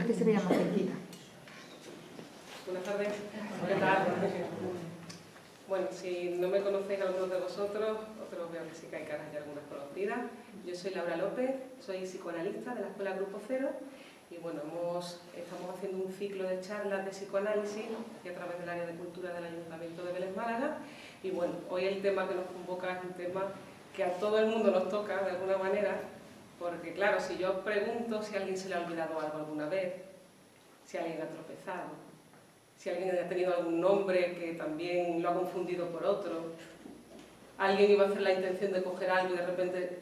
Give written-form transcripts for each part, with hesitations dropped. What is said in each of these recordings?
que se vea más cerquita. Buenas tardes. Buenas tardes. Bueno, si no me conocéis algunos de vosotros, otros veo que sí que hay caras y algunas conocidas. Yo soy Laura López, soy psicoanalista de la Escuela Grupo Cero y bueno, estamos haciendo un ciclo de charlas de psicoanálisis aquí a través del área de cultura del Ayuntamiento de Vélez Málaga y bueno, hoy el tema que nos convoca es un tema que a todo el mundo nos toca de alguna manera, porque claro, si yo pregunto si a alguien se le ha olvidado algo alguna vez, si alguien ha tropezado, si alguien ha tenido algún nombre que también lo ha confundido por otro, alguien iba a hacer la intención de coger algo y de repente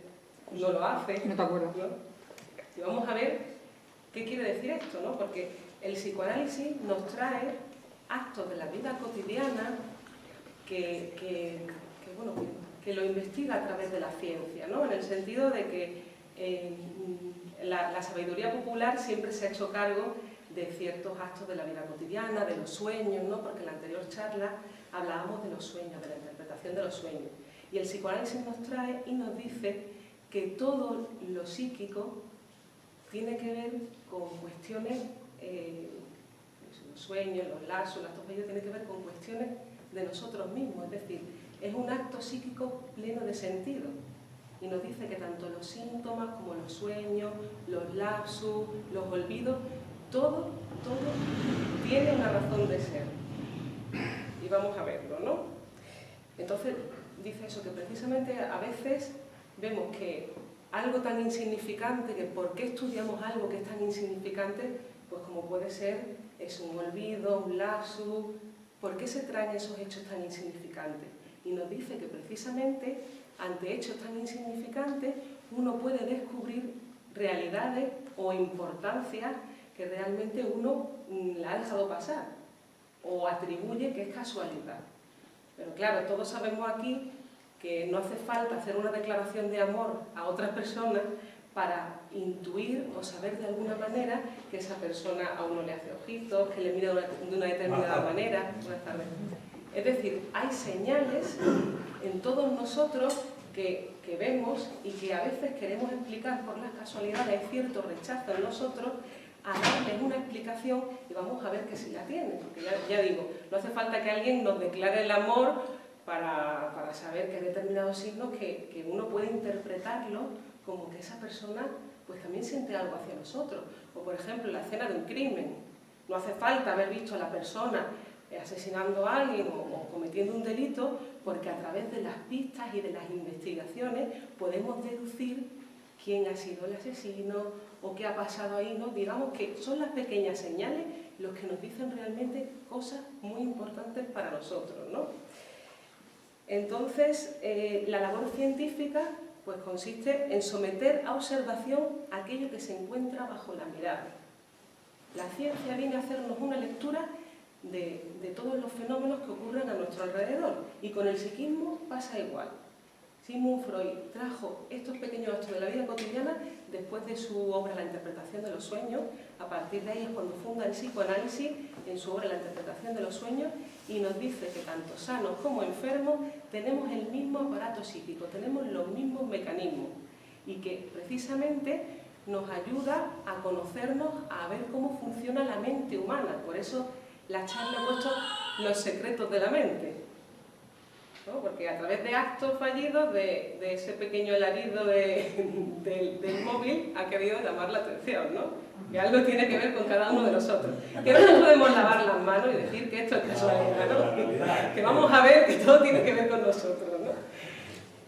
no lo hace. No te acuerdas. ¿No? Y vamos a ver qué quiere decir esto, ¿no? Porque el psicoanálisis nos trae actos de la vida cotidiana que lo investiga a través de la ciencia, ¿no? En el sentido de que la sabiduría popular siempre se ha hecho cargo de ciertos actos de la vida cotidiana, de los sueños, ¿no? Porque en la anterior charla hablábamos de los sueños, de la interpretación de los sueños. Y el psicoanálisis nos trae y nos dice que todo lo psíquico tiene que ver con cuestiones, los sueños, los lazos, las topillas, tiene que ver con cuestiones de nosotros mismos, es decir, es un acto psíquico pleno de sentido. Y nos dice que tanto los síntomas como los sueños, los lapsus, los olvidos, todo tiene una razón de ser. Y vamos a verlo, ¿no? Entonces, dice eso, que precisamente a veces vemos que algo tan insignificante, que por qué estudiamos algo que es tan insignificante, pues como puede ser, es un olvido, un lapsus, ¿por qué se traen esos hechos tan insignificantes? Y nos dice que precisamente ante hechos tan insignificantes uno puede descubrir realidades o importancias que realmente uno la ha dejado pasar o atribuye que es casualidad. Pero claro, todos sabemos aquí que no hace falta hacer una declaración de amor a otras personas para intuir o saber de alguna manera que esa persona a uno le hace ojitos, que le mira de una determinada manera. Buenas tardes. Es decir, hay señales en todos nosotros que vemos y que a veces queremos explicar por las casualidades, hay cierto rechazo en nosotros a darles una explicación y vamos a ver que sí la tienen. Porque ya digo, no hace falta que alguien nos declare el amor para saber que hay determinados signos que uno puede interpretarlo como que esa persona pues también siente algo hacia nosotros. O por ejemplo, la escena de un crimen. No hace falta haber visto a la persona asesinando a alguien o cometiendo un delito, porque a través de las pistas y de las investigaciones podemos deducir quién ha sido el asesino o qué ha pasado ahí, ¿no? Digamos que son las pequeñas señales los que nos dicen realmente cosas muy importantes para nosotros, ¿no? Entonces, la labor científica pues consiste en someter a observación aquello que se encuentra bajo la mirada. La ciencia viene a hacernos una lectura de todos los fenómenos que ocurren a nuestro alrededor, y con el psiquismo pasa igual. Sigmund Freud trajo estos pequeños actos de la vida cotidiana después de su obra La interpretación de los sueños. A partir de ahí es cuando funda el psicoanálisis en su obra La interpretación de los sueños, y nos dice que tanto sanos como enfermos tenemos el mismo aparato psíquico, tenemos los mismos mecanismos, y que precisamente nos ayuda a conocernos, a ver cómo funciona la mente humana. Por eso la charla ha puesto los secretos de la mente, ¿no? Porque a través de actos fallidos, de ese pequeño alarido del móvil, ha querido llamar la atención, ¿no? Que algo tiene que ver con cada uno de nosotros. Que no nos podemos lavar las manos y decir que esto es casualidad, ¿no? Que vamos a ver que todo tiene que ver con nosotros, ¿no?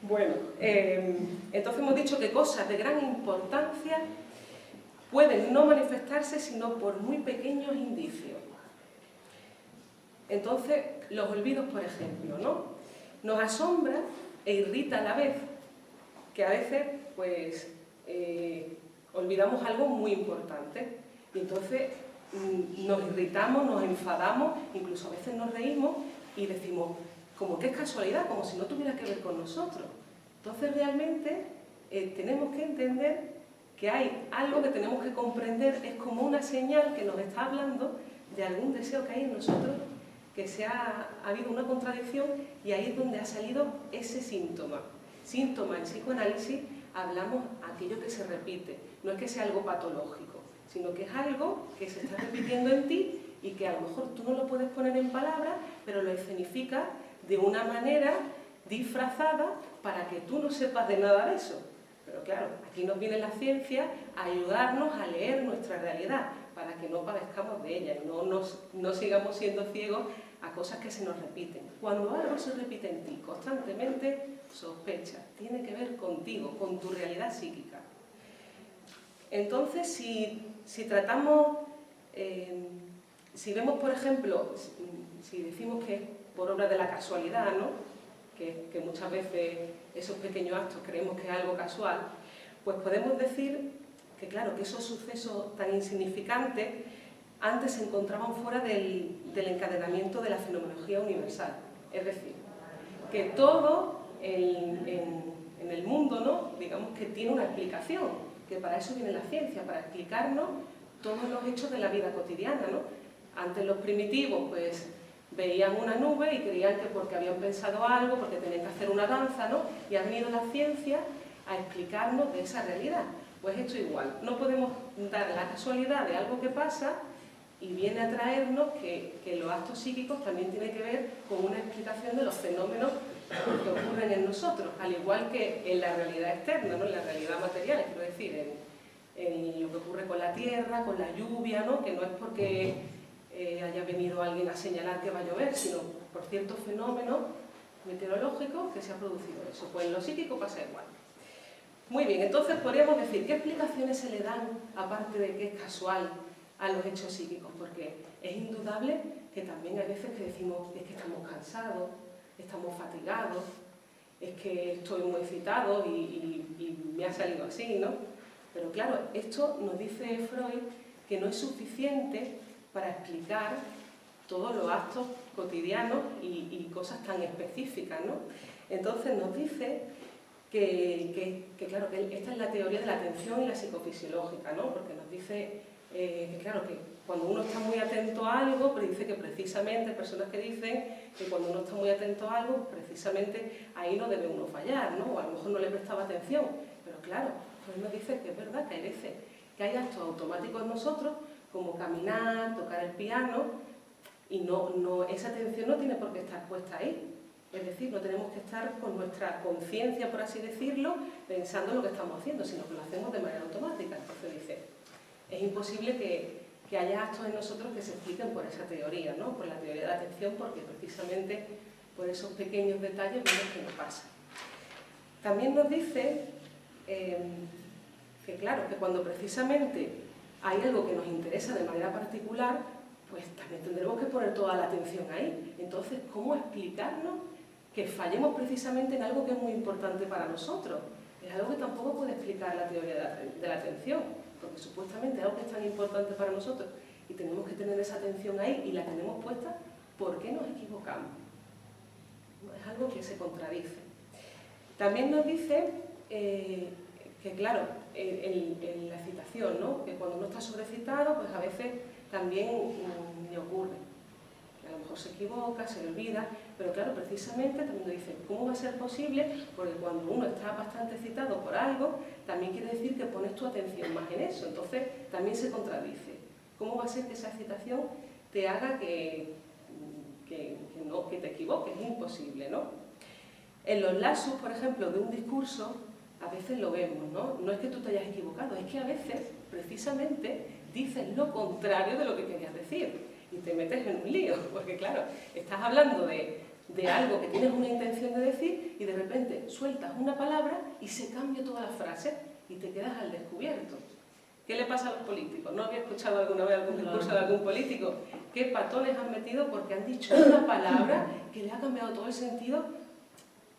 Bueno, entonces hemos dicho que cosas de gran importancia pueden no manifestarse sino por muy pequeños indicios. Entonces, los olvidos, por ejemplo, ¿no? Nos asombra e irrita a la vez, que a veces, pues, olvidamos algo muy importante. Y entonces nos irritamos, nos enfadamos, incluso a veces nos reímos y decimos, como que es casualidad, como si no tuviera que ver con nosotros. Entonces, realmente, tenemos que entender que hay algo que tenemos que comprender, es como una señal que nos está hablando de algún deseo que hay en nosotros, que ha habido una contradicción, y ahí es donde ha salido ese síntoma. Síntoma en psicoanálisis hablamos aquello que se repite, no es que sea algo patológico, sino que es algo que se está repitiendo en ti y que a lo mejor tú no lo puedes poner en palabras, pero lo escenificas de una manera disfrazada para que tú no sepas de nada de eso. Pero claro, aquí nos viene la ciencia a ayudarnos a leer nuestra realidad, para que no padezcamos de ella y no sigamos siendo ciegos a cosas que se nos repiten. Cuando algo se repite en ti constantemente, sospecha, tiene que ver contigo, con tu realidad psíquica. Entonces, si tratamos, si vemos, por ejemplo, si decimos que es por obra de la casualidad, ¿no? que muchas veces esos pequeños actos creemos que es algo casual, pues podemos decir que claro, que esos sucesos tan insignificantes antes se encontraban fuera del encadenamiento de la fenomenología universal. Es decir, que todo en el mundo, ¿no? Digamos que tiene una explicación, que para eso viene la ciencia, para explicarnos todos los hechos de la vida cotidiana, ¿no? Antes los primitivos, pues, veían una nube y creían que porque habían pensado algo, porque tenían que hacer una danza, ¿no? Y ha venido la ciencia a explicarnos de esa realidad. Pues esto igual, no podemos dar la casualidad de algo que pasa y viene a traernos que los actos psíquicos también tienen que ver con una explicación de los fenómenos que ocurren en nosotros, al igual que en la realidad externa, ¿no? En la realidad material, quiero decir, en lo que ocurre con la tierra, con la lluvia, ¿no? Que no es porque haya venido alguien a señalar que va a llover, sino por ciertos fenómenos meteorológicos que se ha producido eso. Pues en lo psíquico pasa igual. Muy bien, entonces podríamos decir, ¿qué explicaciones se le dan, aparte de que es casual, a los hechos psíquicos? Porque es indudable que también hay veces que decimos, es que estamos cansados, estamos fatigados, es que estoy muy excitado y me ha salido así, ¿no? Pero claro, esto nos dice Freud que no es suficiente para explicar todos los actos cotidianos y cosas tan específicas, ¿no? Entonces nos dice claro, que esta es la teoría de la atención y la psicofisiológica, ¿no? Porque nos dice que claro, que cuando uno está muy atento a algo, pero dice que precisamente, personas que dicen que cuando uno está muy atento a algo, precisamente ahí no debe uno fallar, ¿no? O a lo mejor no le prestaba atención, pero claro, pues nos dice que es verdad que hay veces que hay actos automáticos en nosotros, como caminar, tocar el piano, y esa atención no tiene por qué estar puesta ahí. Es decir, no tenemos que estar con nuestra conciencia, por así decirlo, pensando en lo que estamos haciendo, sino que lo hacemos de manera automática. Entonces dice, es imposible que haya actos en nosotros que se expliquen por esa teoría, ¿no? Por la teoría de la atención, porque precisamente por esos pequeños detalles vemos que nos pasa. También nos dice que claro, que cuando precisamente hay algo que nos interesa de manera particular, pues también tendremos que poner toda la atención ahí. Entonces, ¿cómo explicarnos que fallemos precisamente en algo que es muy importante para nosotros? Es algo que tampoco puede explicar la teoría de la atención, porque supuestamente es algo que es tan importante para nosotros y tenemos que tener esa atención ahí y la tenemos puesta, ¿por qué nos equivocamos? Es algo que se contradice. También nos dice que claro, en la excitación, ¿no? Que cuando uno está sobreexcitado, pues a veces también le ocurre. Que a lo mejor se equivoca, se le olvida, pero claro, precisamente también nos dice, ¿cómo va a ser posible? Porque cuando uno está bastante excitado por algo, también quiere decir que pones tu atención más en eso, entonces también se contradice. ¿Cómo va a ser que esa excitación te haga que te equivoques? Es imposible, ¿no? En los lapsus, por ejemplo, de un discurso, a veces lo vemos, ¿no? No es que tú te hayas equivocado, es que a veces, precisamente, dices lo contrario de lo que querías decir y te metes en un lío, porque claro, estás hablando de algo que tienes una intención de decir y de repente sueltas una palabra y se cambia toda la frase y te quedas al descubierto. ¿Qué le pasa a los políticos? ¿No había escuchado alguna vez algún discurso de algún político? ¿Qué patones han metido porque han dicho una palabra que le ha cambiado todo el sentido?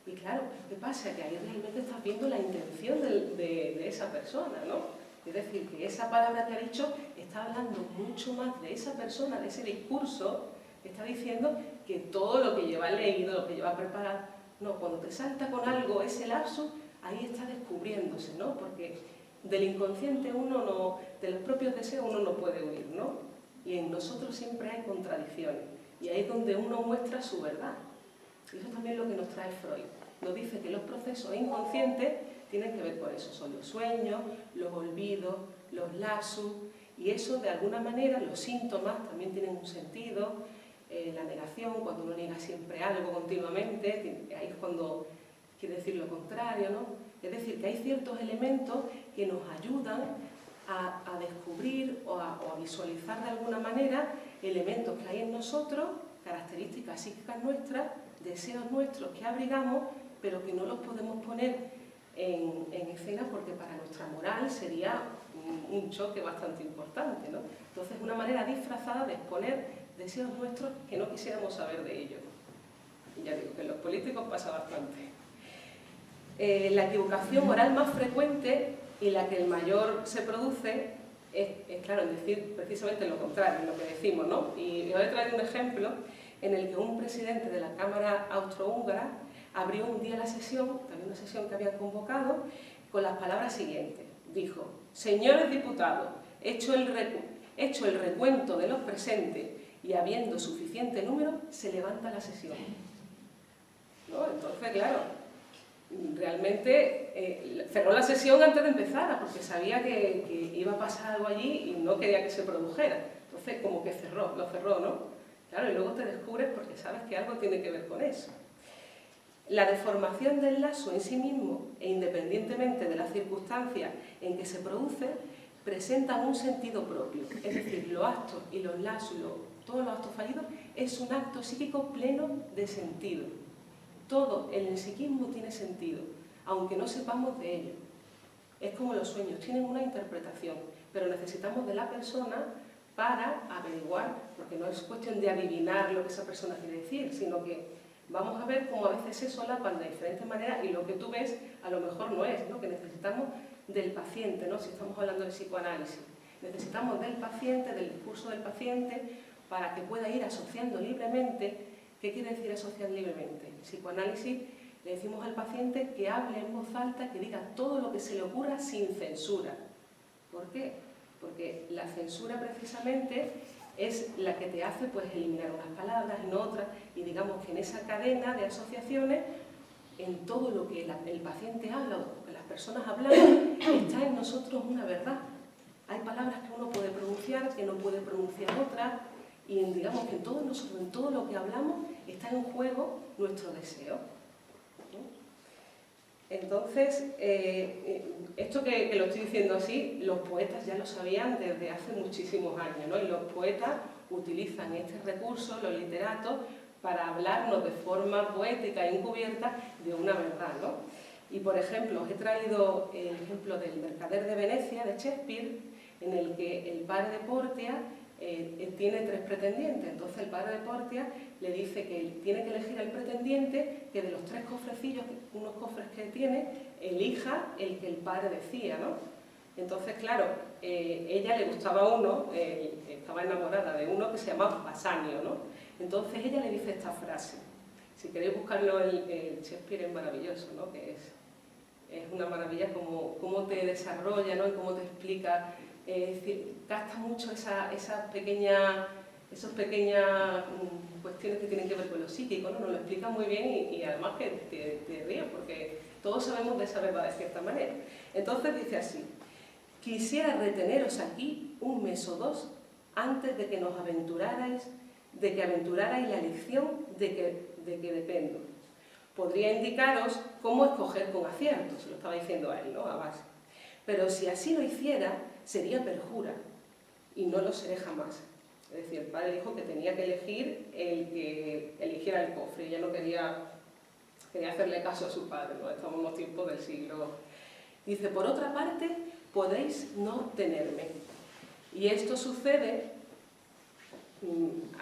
Y claro, ¿qué pasa? Que ahí realmente estás viendo la intención de esa persona, ¿no? Es decir, que esa palabra que ha dicho está hablando mucho más de esa persona, de ese discurso, que está diciendo que todo lo que lleva leído, lo que lleva preparado. No, cuando te salta con algo ese lapsus, ahí está descubriéndose, ¿no? Porque del inconsciente uno no, de los propios deseos uno no puede huir, ¿no? Y en nosotros siempre hay contradicciones. Y ahí es donde uno muestra su verdad. Y eso también es lo que nos trae Freud. Nos dice que los procesos inconscientes tienen que ver con eso. Son los sueños, los olvidos, los lapsus, Y eso, de alguna manera, los síntomas también tienen un sentido. La negación, cuando uno niega siempre algo continuamente, ahí es cuando quiere decir lo contrario, ¿no? Es decir, que hay ciertos elementos que nos ayudan a descubrir o a visualizar de alguna manera elementos que hay en nosotros, características psíquicas nuestras, deseos nuestros que abrigamos, pero que no los podemos poner en escena porque para nuestra moral sería un choque bastante importante, ¿no? Entonces, una manera disfrazada de exponer deseos nuestros que no quisiéramos saber de ellos. Y ya digo que en los políticos pasa bastante. La equivocación moral más frecuente y la que el mayor se produce es claro, en decir precisamente lo contrario, lo que decimos, ¿no? Y os he traído un ejemplo en el que un presidente de la Cámara austrohúngara abrió un día la sesión, también una sesión que había convocado, con las palabras siguientes. Dijo: señores diputados, hecho el recuento de los presentes y habiendo suficiente número, se levanta la sesión. ¿No? Entonces, claro, realmente cerró la sesión antes de empezar, porque sabía que iba a pasar algo allí y no quería que se produjera. Entonces, como que lo cerró, ¿no? Claro, y luego te descubres porque sabes que algo tiene que ver con eso. La deformación del lazo en sí mismo, e independientemente de las circunstancias en que se produce, presentan un sentido propio. Es decir, los actos y los lazos, todos los actos fallidos, es un acto psíquico pleno de sentido. Todo en el psiquismo tiene sentido, aunque no sepamos de ello. Es como los sueños, tienen una interpretación, pero necesitamos de la persona para averiguar, porque no es cuestión de adivinar lo que esa persona quiere decir, sino que vamos a ver cómo a veces se solapan de diferentes maneras y lo que tú ves a lo mejor no es, ¿no? Que necesitamos del paciente, ¿no? Si estamos hablando de psicoanálisis. Necesitamos del paciente, del discurso del paciente, para que pueda ir asociando libremente. ¿Qué quiere decir asociar libremente? En psicoanálisis le decimos al paciente que hable en voz alta, que diga todo lo que se le ocurra sin censura. ¿Por qué? Porque la censura precisamente es la que te hace pues eliminar unas palabras, en otras, y digamos que en esa cadena de asociaciones, en todo lo que el paciente habla o que las personas hablamos, está en nosotros una verdad. Hay palabras que uno puede pronunciar, que no puede pronunciar otras, y digamos que en todo nosotros, en todo lo que hablamos, está en juego nuestro deseo. Entonces, esto que lo estoy diciendo así, los poetas ya lo sabían desde hace muchísimos años, ¿no? Y los poetas utilizan este recurso, los literatos, para hablarnos de forma poética e encubierta de una verdad, ¿no? Y por ejemplo, os he traído el ejemplo del Mercader de Venecia, de Shakespeare, en el que el padre de Portia tiene 3 pretendientes. Entonces el padre de Portia le dice que tiene que elegir al pretendiente que de los 3 cofrecillos, unos cofres que tiene, elija el que el padre decía, ¿no? Entonces, claro, ella le gustaba uno, estaba enamorada de uno que se llamaba Bassanio, ¿no? Entonces ella le dice esta frase. Si queréis buscarlo, el Shakespeare es maravilloso, ¿no? Que es una maravilla cómo te desarrolla, ¿no? Y cómo te explica. Es decir, gasta mucho esas pequeñas cuestiones que tienen que ver con lo psíquico, ¿no? Nos lo explica muy bien y además que te ríes porque todos sabemos de esa verdad de cierta manera. Entonces dice así: quisiera reteneros aquí un mes o 2 antes de que nos aventurarais la elección de que dependo. Podría indicaros cómo escoger con acierto, se lo estaba diciendo a él, ¿no? A base. Pero si así lo hiciera, sería perjura, y no lo seré jamás. Es decir, el padre dijo que tenía que elegir el que eligiera el cofre, y ella no quería hacerle caso a su padre, ¿no? Estamos en los tiempos del siglo. Dice, por otra parte, podéis no tenerme. Y esto sucede,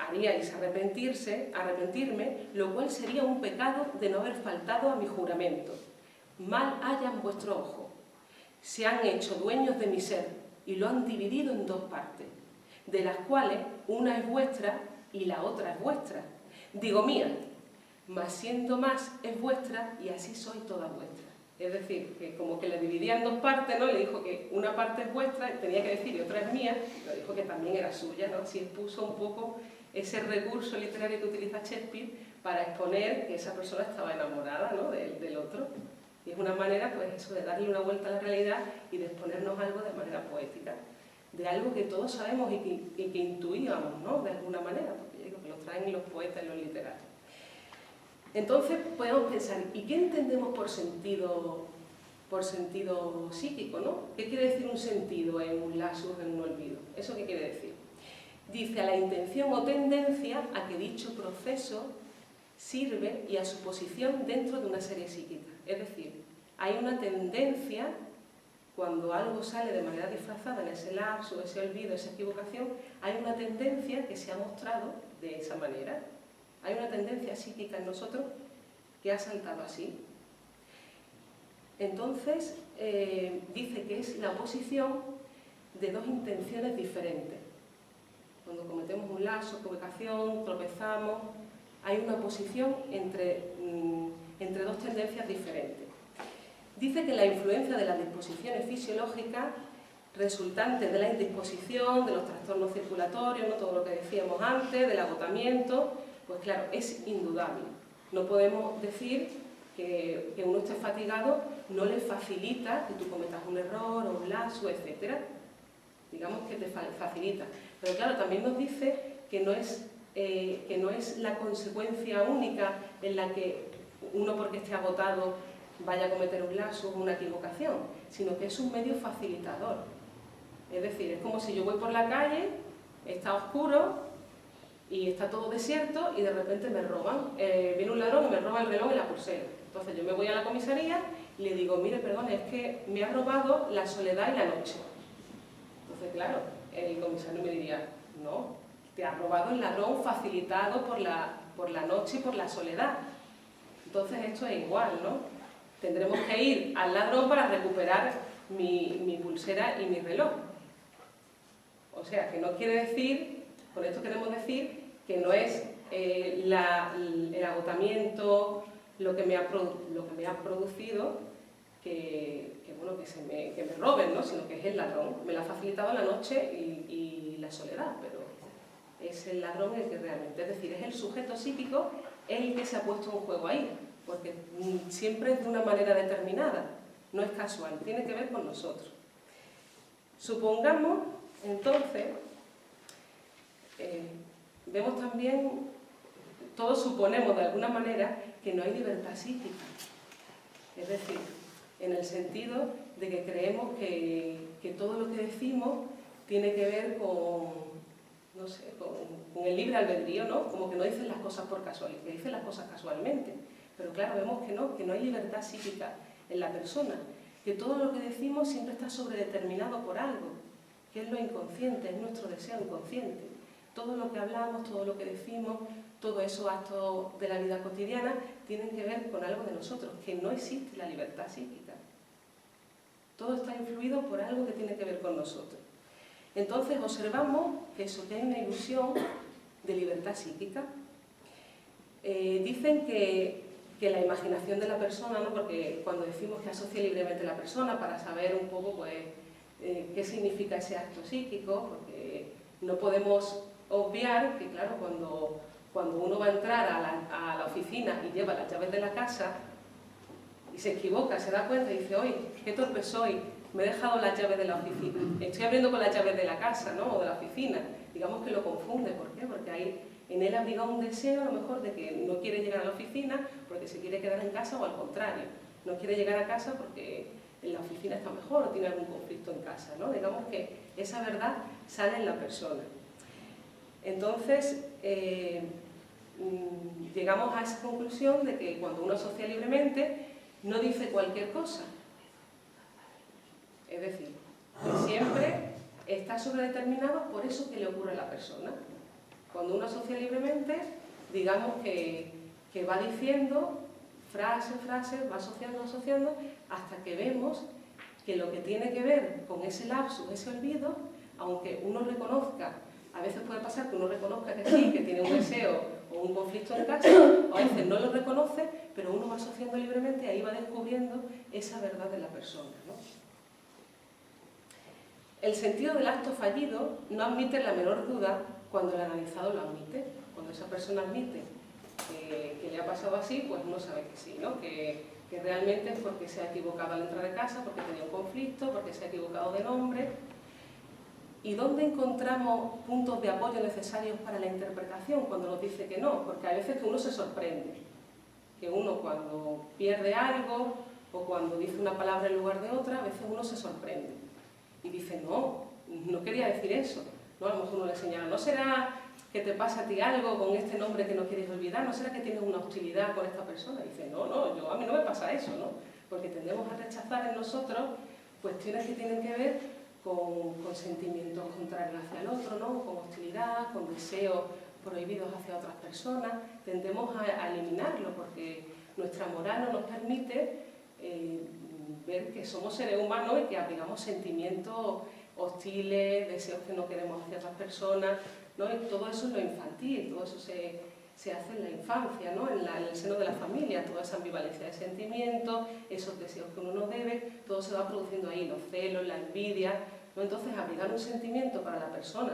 haríais arrepentirme, lo cual sería un pecado de no haber faltado a mi juramento. Mal hayan vuestro ojo. Se han hecho dueños de mi ser y lo han dividido en 2 partes, de las cuales una es vuestra y la otra es vuestra. Digo mía, mas siendo más es vuestra y así soy toda vuestra. Es decir, que como que le dividía en 2 partes, ¿no? Le dijo que una parte es vuestra, tenía que decir, y otra es mía, pero dijo que también era suya, ¿no? Así expuso un poco ese recurso literario que utiliza Shakespeare para exponer que esa persona estaba enamorada, ¿no? del otro. Y es una manera, pues eso, de darle una vuelta a la realidad y de exponernos algo de manera poética. de algo que todos sabemos y que intuíamos, ¿no? De alguna manera, porque yo digo que lo traen los poetas y los literarios. Entonces podemos pensar, ¿y qué entendemos por sentido psíquico, ¿no? ¿Qué quiere decir un sentido en un lasus, en un olvido? ¿Eso qué quiere decir? Dice a la intención o tendencia a que dicho proceso sirve y a su posición dentro de una serie psíquica. Es decir, hay una tendencia, cuando algo sale de manera disfrazada en ese lapso, ese olvido, esa equivocación, hay una tendencia que se ha mostrado de esa manera. Hay una tendencia psíquica en nosotros que ha saltado así. Entonces, dice que es la oposición de dos intenciones diferentes. Cuando cometemos un lapso, equivocación, tropezamos, hay una oposición entre dos tendencias diferentes. Dice que la influencia de las disposiciones fisiológicas resultantes de la indisposición, de los trastornos circulatorios, ¿no? Todo lo que decíamos antes, del agotamiento, pues claro, es indudable. No podemos decir que uno esté fatigado no le facilita que tú cometas un error o un lapso, etc. Digamos que te facilita. Pero claro, también nos dice que no es la consecuencia única en la que uno, porque esté agotado, vaya a cometer un lapso o una equivocación, sino que es un medio facilitador. Es decir, es como si yo voy por la calle, está oscuro y está todo desierto y de repente me roban. Viene un ladrón y me roba el reloj y la pulsera. Entonces yo me voy a la comisaría y le digo, mire, perdón, es que me ha robado la soledad y la noche. Entonces, claro, el comisario me diría, no, te ha robado el ladrón facilitado por la noche y por la soledad. Entonces esto es igual, ¿no? Tendremos que ir al ladrón para recuperar mi pulsera y mi reloj. O sea, que no quiere decir, con esto queremos decir que no es el agotamiento lo que me ha producido que me roben, ¿no? Sino que es el ladrón. Me lo ha facilitado la noche y la soledad, pero es el ladrón el que realmente, es decir, es el sujeto psíquico el que se ha puesto en juego ahí, porque siempre es de una manera determinada, no es casual, tiene que ver con nosotros. Supongamos, entonces, vemos también, todos suponemos de alguna manera que no hay libertad psíquica, es decir, en el sentido de que creemos que todo lo que decimos tiene que ver con, no sé, con el libre albedrío, ¿no? Como que no dicen las cosas por casualidad, que dicen las cosas casualmente. Pero claro, vemos que no hay libertad psíquica en la persona, que todo lo que decimos siempre está sobredeterminado por algo, que es lo inconsciente, es nuestro deseo inconsciente. Todo lo que hablamos, todo lo que decimos, todos esos actos de la vida cotidiana tienen que ver con algo de nosotros, que no existe la libertad psíquica. Todo está influido por algo que tiene que ver con nosotros. Entonces observamos que hay una ilusión de libertad psíquica. Dicen que la imaginación de la persona, ¿no? Porque cuando decimos que asocia libremente la persona para saber un poco pues, qué significa ese acto psíquico, porque no podemos obviar que, claro, cuando uno va a entrar a la oficina y lleva las llaves de la casa y se equivoca, se da cuenta y dice, oye, qué torpe soy, me he dejado las llaves de la oficina, estoy abriendo con las llaves de la casa, ¿no? O de la oficina. Digamos que lo confunde, ¿por qué? Porque hay en él abriga un deseo a lo mejor de que no quiere llegar a la oficina porque se quiere quedar en casa, o al contrario, no quiere llegar a casa porque en la oficina está mejor o tiene algún conflicto en casa, ¿no? Digamos que esa verdad sale en la persona. Entonces, llegamos a esa conclusión de que cuando uno asocia libremente no dice cualquier cosa. Es decir, que siempre está sobredeterminado por eso que le ocurre a la persona. Cuando uno asocia libremente, digamos que va diciendo frase, va asociando, hasta que vemos que lo que tiene que ver con ese lapsus, ese olvido, aunque uno reconozca, a veces puede pasar que uno reconozca que sí, que tiene un deseo o un conflicto en casa, o a veces no lo reconoce, pero uno va asociando libremente y ahí va descubriendo esa verdad de la persona, ¿no? El sentido del acto fallido no admite la menor duda cuando el analizado lo admite. Cuando esa persona admite que le ha pasado así, pues uno sabe que sí, ¿no? Que realmente es porque se ha equivocado al entrar a casa, porque tenía un conflicto, porque se ha equivocado de nombre. ¿Y dónde encontramos puntos de apoyo necesarios para la interpretación cuando nos dice que no? Porque hay veces que uno se sorprende, que uno cuando pierde algo o cuando dice una palabra en lugar de otra, a veces uno se sorprende y dice, no, no quería decir eso, ¿no? A lo mejor uno le señala, ¿no será que te pasa a ti algo con este nombre que no quieres olvidar? ¿No será que tienes una hostilidad con esta persona? Y dice, no, a mí no me pasa eso, ¿no? Porque tendemos a rechazar en nosotros cuestiones que tienen que ver con sentimientos contrarios hacia el otro, ¿no? Con hostilidad, con deseos prohibidos hacia otras personas. Tendemos a eliminarlo porque nuestra moral no nos permite ver que somos seres humanos y que abrigamos sentimientos hostiles, deseos que no queremos hacia otras personas, ¿no? Y todo eso es lo infantil, todo eso se hace en la infancia, ¿no? En el seno de la familia, toda esa ambivalencia de sentimientos, esos deseos que uno no debe, todo se va produciendo ahí, los celos, la envidia, ¿no? Entonces, abrigar un sentimiento para la persona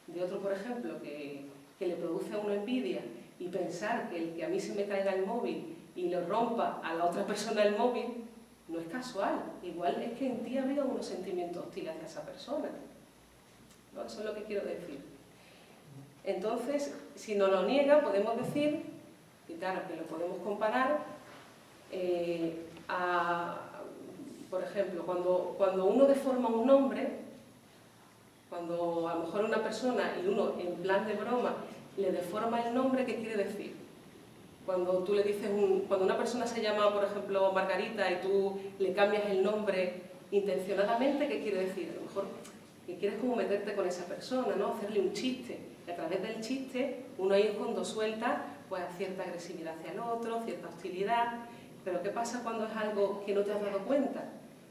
de otro, por ejemplo, que le produce a uno envidia y pensar que el que a mí se me caiga el móvil y lo rompa a la otra persona el móvil, no es casual. Igual es que en ti abriga unos sentimientos hostiles hacia esa persona, ¿no? Eso es lo que quiero decir. Entonces, si nos lo niega, podemos decir, y claro, que lo podemos comparar por ejemplo, cuando uno deforma un nombre, cuando a lo mejor una persona y uno en plan de broma le deforma el nombre, ¿qué quiere decir? Cuando tú le dices, cuando una persona se llama, por ejemplo, Margarita y tú le cambias el nombre intencionadamente, ¿qué quiere decir? A lo mejor que quieres como meterte con esa persona, ¿no? Hacerle un chiste. Y a través del chiste, uno ahí es cuando suelta pues, cierta agresividad hacia el otro, cierta hostilidad. Pero ¿qué pasa cuando es algo que no te has dado cuenta?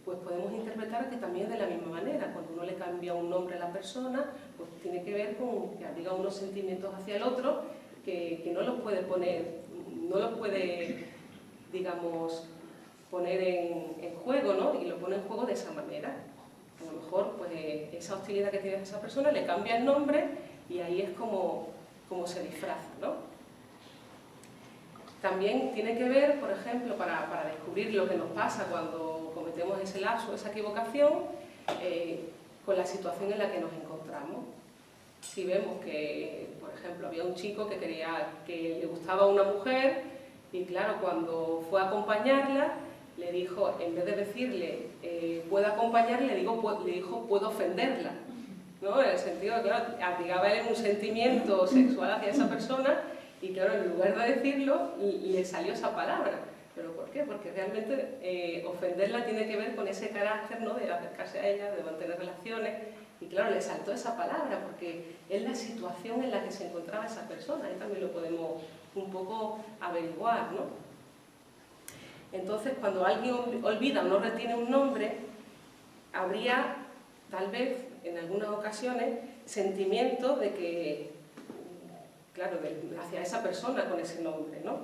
Pues podemos interpretar que también es de la misma manera. Cuando uno le cambia un nombre a la persona, pues tiene que ver con que abriga unos sentimientos hacia el otro que no los puede poner, no los puede, digamos, poner en juego, ¿no? Y lo pone en juego de esa manera. A lo mejor, pues, esa hostilidad que tiene a esa persona le cambia el nombre y ahí es como se disfraza, ¿no? También tiene que ver, por ejemplo, para descubrir lo que nos pasa cuando cometemos ese lapso, esa equivocación, con la situación en la que nos encontramos. Si vemos que, por ejemplo, había un chico que le gustaba a una mujer y, claro, cuando fue a acompañarla, le dijo, en vez de decirle puedo acompañarle, le dijo puedo ofenderla, ¿no? En el sentido de que, claro, abrigaba él un sentimiento sexual hacia esa persona y, claro, en lugar de decirlo, le salió esa palabra. ¿Pero por qué? Porque realmente ofenderla tiene que ver con ese carácter, ¿no? De acercarse a ella, de mantener relaciones. Y claro, le saltó esa palabra porque es la situación en la que se encontraba esa persona. Y también lo podemos un poco averiguar, ¿no? Entonces, cuando alguien olvida o no retiene un nombre, habría, tal vez, en algunas ocasiones, sentimiento de que, claro, hacia esa persona con ese nombre, ¿no?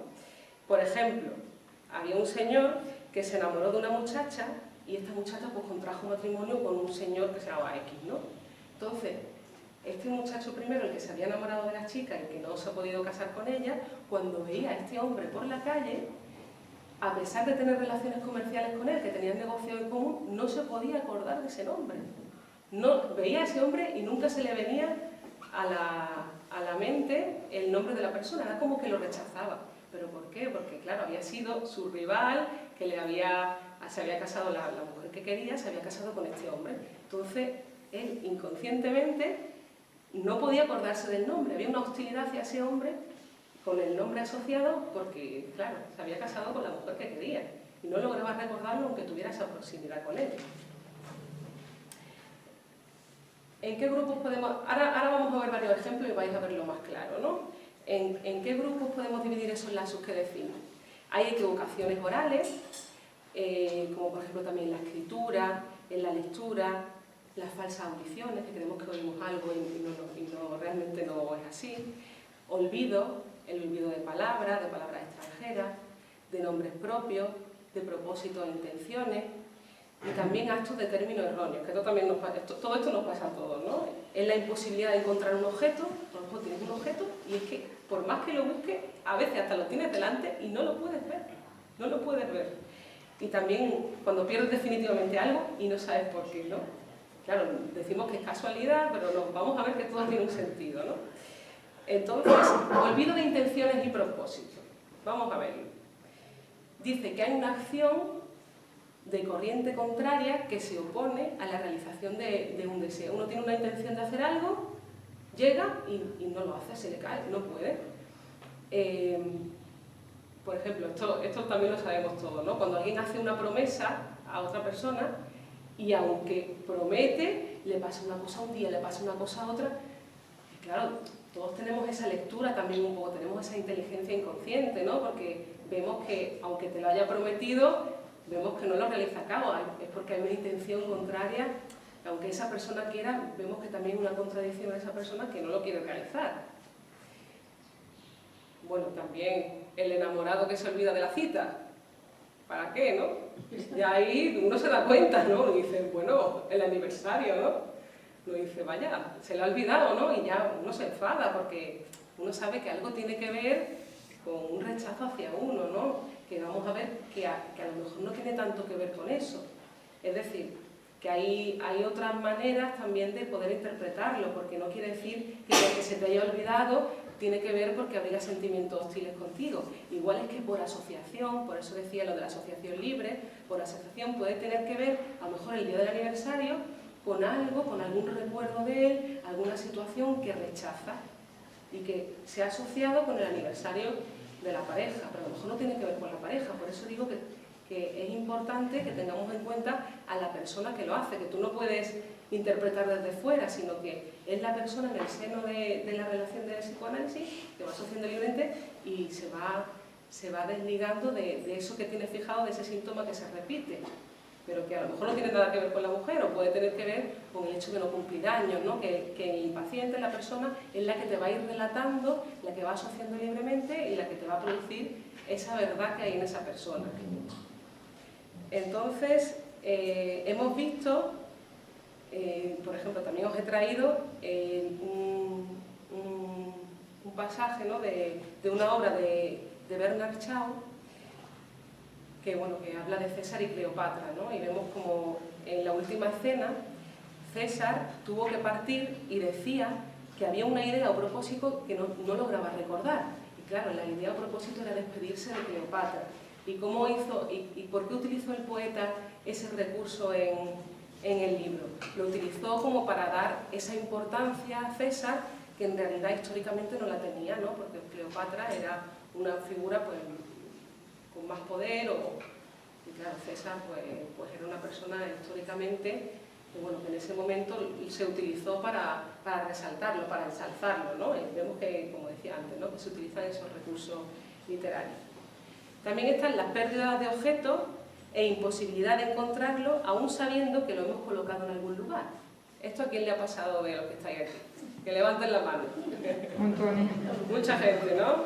Por ejemplo, había un señor que se enamoró de una muchacha y esta muchacha pues contrajo matrimonio con un señor que se llamaba X, ¿no? Entonces, este muchacho primero, el que se había enamorado de la chica y que no se ha podido casar con ella, cuando veía a este hombre por la calle, a pesar de tener relaciones comerciales con él, que tenían negocios en común, no se podía acordar de ese nombre. No, veía a ese hombre y nunca se le venía a la mente el nombre de la persona, era como que lo rechazaba. ¿Pero por qué? Porque, claro, había sido su rival, que se había casado, la mujer que quería, se había casado con este hombre. Entonces, él inconscientemente no podía acordarse del nombre, había una hostilidad hacia ese hombre con el nombre asociado porque, claro, se había casado con la mujer que quería y no lograba recordarlo aunque tuviera esa proximidad con él. ¿En qué grupos podemos...? Ahora vamos a ver varios ejemplos y vais a verlo más claro, ¿no? ¿En qué grupos podemos dividir esos lazos que decimos? Hay equivocaciones orales, como por ejemplo también en la escritura, en la lectura, las falsas audiciones, que creemos que oímos algo y realmente no es así, olvido, el olvido de palabras extranjeras, de nombres propios, de propósitos e intenciones, y también actos de términos erróneos, que todo esto nos pasa a todos, ¿no? Es la imposibilidad de encontrar un objeto, a lo mejor tienes un objeto, y es que por más que lo busques, a veces hasta lo tienes delante y no lo puedes ver, no lo puedes ver. Y también cuando pierdes definitivamente algo y no sabes por qué, ¿no? claro, decimos que es casualidad, pero no, vamos a ver que todo tiene un sentido, ¿no? Entonces, olvido de intenciones y propósitos. Vamos a verlo. Dice que hay una acción de corriente contraria que se opone a la realización de un deseo. Uno tiene una intención de hacer algo, llega y no lo hace, se le cae, no puede. Por ejemplo, esto también lo sabemos todos, ¿no? Cuando alguien hace una promesa a otra persona y aunque promete, le pasa una cosa un día, le pasa una cosa a otra, y claro, todos tenemos esa lectura también un poco, tenemos esa inteligencia inconsciente, ¿no? Porque vemos que, aunque te lo haya prometido, vemos que no lo realiza a cabo, es porque hay una intención contraria, aunque esa persona quiera, vemos que también hay una contradicción en esa persona que no lo quiere realizar. Bueno, también el enamorado que se olvida de la cita, ¿para qué, no? Y ahí uno se da cuenta, ¿no? Y dice, bueno, el aniversario, ¿no? Uno dice, vaya, se le ha olvidado, ¿no? Y ya uno se enfada porque uno sabe que algo tiene que ver con un rechazo hacia uno, ¿no? Que vamos a ver que a lo mejor no tiene tanto que ver con eso. Es decir, que hay otras maneras también de poder interpretarlo, porque no quiere decir que lo que se te haya olvidado tiene que ver porque habría sentimientos hostiles contigo. Igual es que por asociación, por eso decía lo de la asociación libre, por asociación puede tener que ver, a lo mejor el día del aniversario, con algo, con algún recuerdo de él, alguna situación que rechaza y que se ha asociado con el aniversario de la pareja, pero a lo mejor no tiene que ver con la pareja. Por eso digo que es importante que tengamos en cuenta a la persona que lo hace, que tú no puedes interpretar desde fuera, sino que es la persona en el seno de la relación del psicoanálisis que va asociando libremente y se va desligando de eso que tiene fijado, de ese síntoma que se repite, pero que a lo mejor no tiene nada que ver con la mujer o puede tener que ver con el hecho de no cumplir años, ¿no? Que el paciente, la persona, es la que te va a ir relatando, la que va asociando libremente y la que te va a producir esa verdad que hay en esa persona. Entonces, hemos visto, por ejemplo, también os he traído un pasaje, ¿no? de una obra de Bernard Shaw, que, bueno, que habla de César y Cleopatra, ¿no? Y vemos como en la última escena César tuvo que partir y decía que había una idea o propósito que no lograba recordar. Y claro, la idea o propósito era despedirse de Cleopatra. ¿Y cómo hizo, y por qué utilizó el poeta ese recurso en el libro? Lo utilizó como para dar esa importancia a César, que en realidad históricamente no la tenía, ¿no? Porque Cleopatra era una figura pues con más poder, y claro, César pues era una persona históricamente que, bueno, que en ese momento se utilizó para resaltarlo, para ensalzarlo, ¿no? Y vemos que, como decía antes, ¿no? Que se utilizan esos recursos literarios. También están las pérdidas de objetos e imposibilidad de encontrarlo, aún sabiendo que lo hemos colocado en algún lugar. ¿Esto a quién le ha pasado de los que estáis aquí? Que levanten la mano. Mucha gente, ¿no?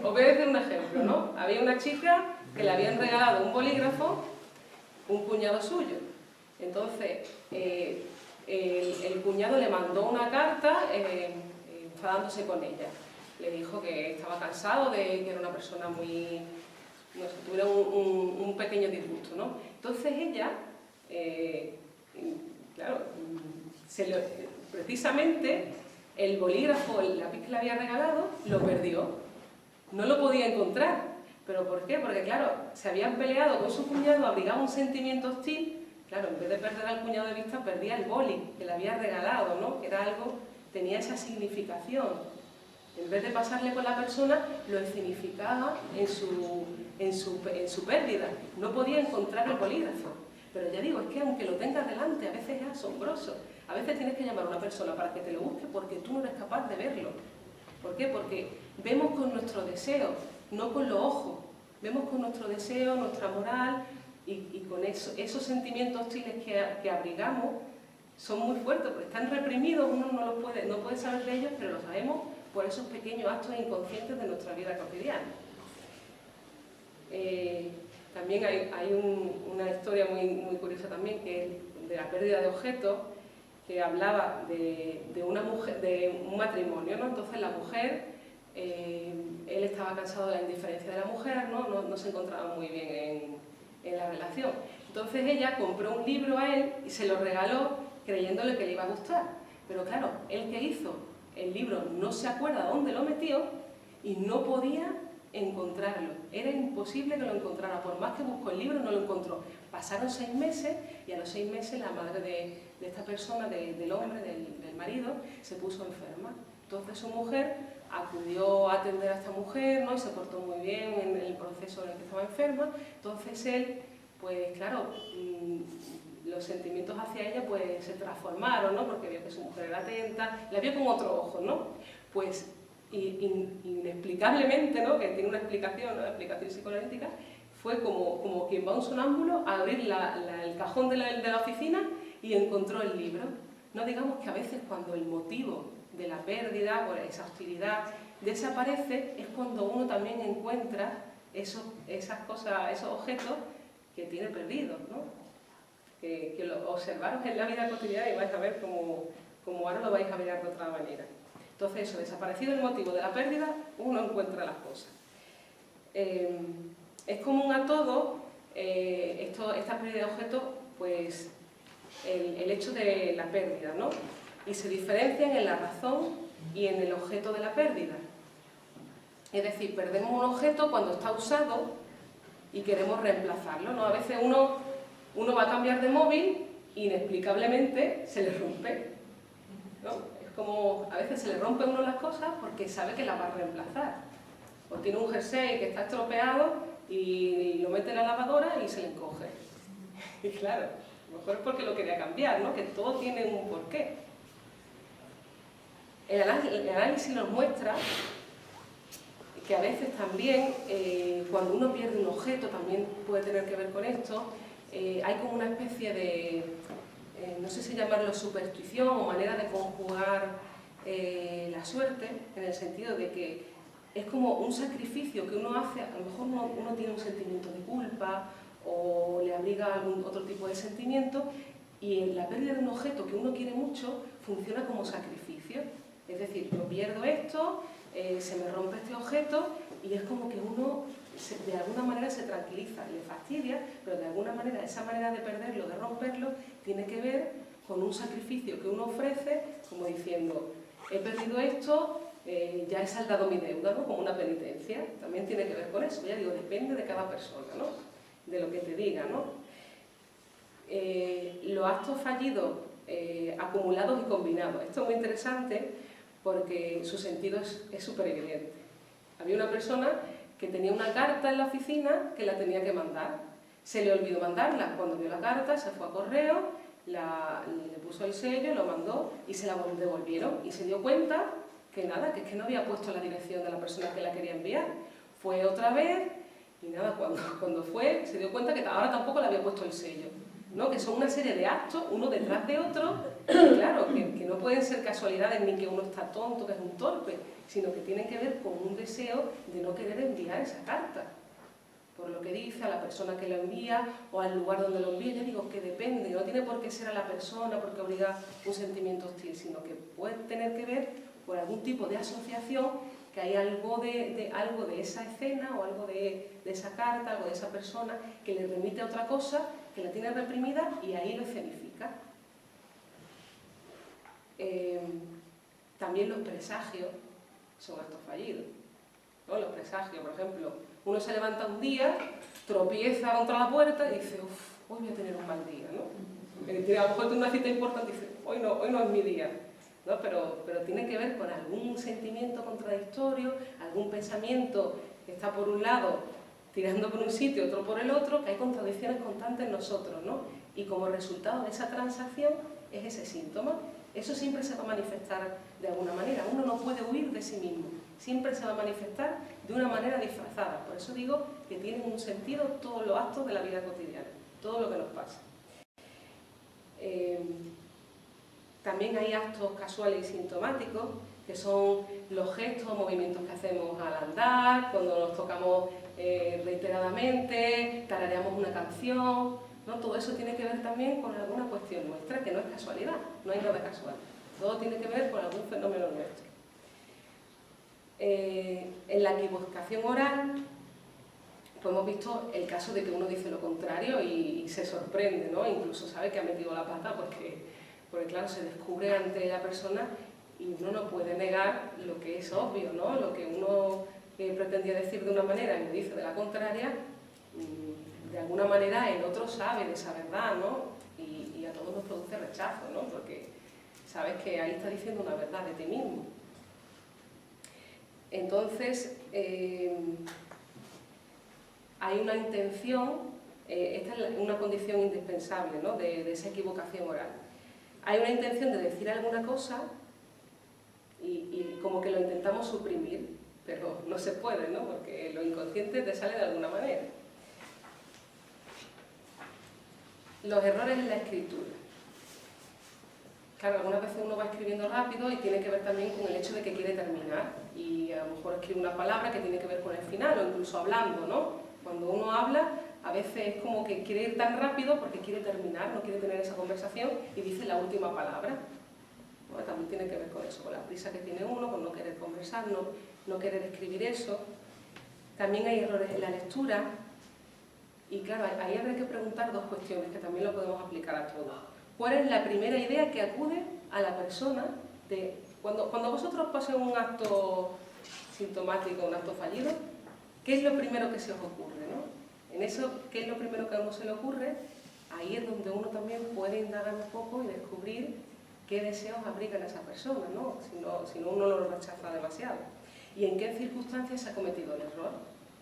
Os voy a decir un ejemplo, ¿no? Había una chica que le habían regalado un bolígrafo, un cuñado suyo. Entonces, el cuñado le mandó una carta enfadándose con ella. Le dijo que estaba cansado, de que era una persona muy... no sé, tuviera un pequeño disgusto, ¿no? Entonces ella, claro, precisamente el bolígrafo, el lápiz que le había regalado, lo perdió. No lo podía encontrar. ¿Pero por qué? Porque, claro, se habían peleado con su cuñado, abrigaba un sentimiento hostil. Claro, en vez de perder al cuñado de vista, perdía el boli que le había regalado, ¿no? Que era algo, tenía esa significación. En vez de pasarle con la persona, lo escenificaba en su pérdida. No podía encontrar el bolígrafo. Pero ya digo, es que aunque lo tengas delante, a veces es asombroso. A veces tienes que llamar a una persona para que te lo busque porque tú no eres capaz de verlo. ¿Por qué? Porque vemos con nuestro deseo, no con los ojos. Vemos con nuestro deseo, nuestra moral y con esos sentimientos hostiles que abrigamos son muy fuertes porque están reprimidos, uno no puede saber de ellos, pero lo sabemos por esos pequeños actos inconscientes de nuestra vida cotidiana. También hay una historia muy curiosa también, que es de la pérdida de objetos, que hablaba de una mujer, de un matrimonio, ¿no? Entonces la mujer, él estaba cansado de la indiferencia de la mujer, ¿no? No se encontraba muy bien en la relación. Entonces ella compró un libro a él y se lo regaló creyéndole que le iba a gustar. Pero claro, él que hizo el libro no se acuerda dónde lo metió y no podía encontrarlo. Era imposible que lo encontrara. Por más que buscó el libro, no lo encontró. Pasaron 6 meses y a los 6 meses la madre de esta persona, del hombre, del marido, se puso enferma. Entonces su mujer acudió a atender a esta mujer, ¿no? Y se portó muy bien en el proceso en el que estaba enferma. Entonces él, pues claro, los sentimientos hacia ella pues se transformaron, ¿no? Porque vio que su mujer era atenta, la vio con otro ojo, ¿no? Pues inexplicablemente, ¿no? Que tiene una explicación, ¿no? La explicación psicoanalítica, fue como quien va a un sonámbulo a abrir el cajón de la oficina y encontró el libro. No digamos que a veces cuando el motivo de la pérdida o esa hostilidad desaparece, es cuando uno también encuentra esas cosas, esos objetos que tiene perdidos, ¿no? Que lo observaros en la vida cotidiana y vais a ver cómo ahora lo vais a mirar de otra manera. Entonces eso, desaparecido el motivo de la pérdida, uno encuentra las cosas. Es común a todo esta pérdida de objetos, pues el hecho de la pérdida, ¿no? Y se diferencian en la razón y en el objeto de la pérdida. Es decir, perdemos un objeto cuando está usado y queremos reemplazarlo, ¿no? A veces uno va a cambiar de móvil y inexplicablemente se le rompe, ¿no? Es como, a veces se le rompe a uno las cosas porque sabe que las va a reemplazar. O tiene un jersey que está estropeado y lo mete en la lavadora y se le encoge. Y claro, a lo mejor es porque lo quería cambiar, ¿no? Que todo tiene un porqué. El análisis nos muestra que a veces también, cuando uno pierde un objeto, también puede tener que ver con esto, hay como una especie de, no sé si llamarlo superstición o manera de conjugar la suerte, en el sentido de que es como un sacrificio que uno hace, a lo mejor uno tiene un sentimiento de culpa o le abriga algún otro tipo de sentimiento, y en la pérdida de un objeto que uno quiere mucho funciona como sacrificio. Es decir, yo pierdo esto, se me rompe este objeto y es como que uno de alguna manera se tranquiliza, le fastidia, pero de alguna manera esa manera de perderlo, de romperlo, tiene que ver con un sacrificio que uno ofrece, como diciendo, he perdido esto, ya he saldado mi deuda, ¿no? Como una penitencia. También tiene que ver con eso, ya digo, depende de cada persona, ¿no? De lo que te diga, ¿no? Los actos fallidos, acumulados y combinados. Esto es muy interesante porque su sentido es súper evidente. Había una persona que tenía una carta en la oficina que la tenía que mandar. Se le olvidó mandarla. Cuando vio la carta, se fue a correo, le puso el sello, lo mandó y se la devolvieron. Y se dio cuenta que nada, que es que no había puesto la dirección de la persona que la quería enviar. Fue otra vez y nada, cuando fue, se dio cuenta que ahora tampoco le había puesto el sello, ¿no? Que son una serie de actos, uno detrás de otro, y claro, que no pueden ser casualidades ni que uno está tonto, que es un torpe, sino que tienen que ver con un deseo de no querer enviar esa carta. Por lo que dice, a la persona que lo envía o al lugar donde lo envía, ya digo que depende, no tiene por qué ser a la persona porque obliga un sentimiento hostil, sino que puede tener que ver por algún tipo de asociación, que hay algo de esa escena o algo de esa carta, algo de esa persona que le remite a otra cosa, que la tiene reprimida y ahí lo escenifica. También los presagios son actos fallidos, ¿no? Los presagios, por ejemplo, uno se levanta un día, tropieza contra la puerta y dice, uff, hoy voy a tener un mal día, ¿no? A lo mejor tiene una cita importante y dice, hoy no es mi día, ¿no? Pero tiene que ver con algún sentimiento contradictorio, algún pensamiento que está por un lado tirando por un sitio, otro por el otro, que hay contradicciones constantes en nosotros, ¿no? Y como resultado de esa transacción es ese síntoma. Eso siempre se va a manifestar de alguna manera. Uno no puede huir de sí mismo. Siempre se va a manifestar de una manera disfrazada. Por eso digo que tienen un sentido todos los actos de la vida cotidiana, todo lo que nos pasa. También hay actos casuales y sintomáticos, que son los gestos o movimientos que hacemos al andar, cuando nos tocamos reiteradamente, tarareamos una canción, ¿no? Todo eso tiene que ver también con alguna cuestión nuestra, que no es casualidad, no hay nada casual. Todo tiene que ver con algún fenómeno nuestro. En la equivocación oral pues hemos visto el caso de que uno dice lo contrario y se sorprende, ¿no? Incluso sabe que ha metido la pata porque claro, se descubre ante la persona y uno no puede negar lo que es obvio, ¿no? Lo que uno pretendía decir de una manera y lo dice de la contraria, de alguna manera el otro sabe de esa verdad, ¿no? Y a todos nos produce rechazo, ¿no? Porque sabes que ahí está diciendo una verdad de ti mismo. Entonces, hay una intención, esta es una condición indispensable, ¿no? de esa equivocación oral. Hay una intención de decir alguna cosa y como que lo intentamos suprimir, pero no se puede, ¿no? Porque lo inconsciente te sale de alguna manera. Los errores en la escritura. Claro, algunas veces uno va escribiendo rápido y tiene que ver también con el hecho de que quiere terminar y a lo mejor escribe una palabra que tiene que ver con el final o incluso hablando, ¿no? Cuando uno habla, a veces es como que quiere ir tan rápido porque quiere terminar, no quiere tener esa conversación y dice la última palabra. ¿No? También tiene que ver con eso, con la prisa que tiene uno, con no querer conversar, no querer escribir eso. También hay errores en la lectura y claro, ahí habrá que preguntar dos cuestiones que también lo podemos aplicar a todos. ¿Cuál es la primera idea que acude a la persona de cuando vosotros paséis un acto sintomático, un acto fallido? ¿Qué es lo primero que se os ocurre, ¿no? En eso, ¿qué es lo primero que a uno se le ocurre? Ahí es donde uno también puede indagar un poco y descubrir qué deseos abrigan a esa persona, ¿no? Si no uno lo rechaza demasiado. ¿Y en qué circunstancias se ha cometido el error?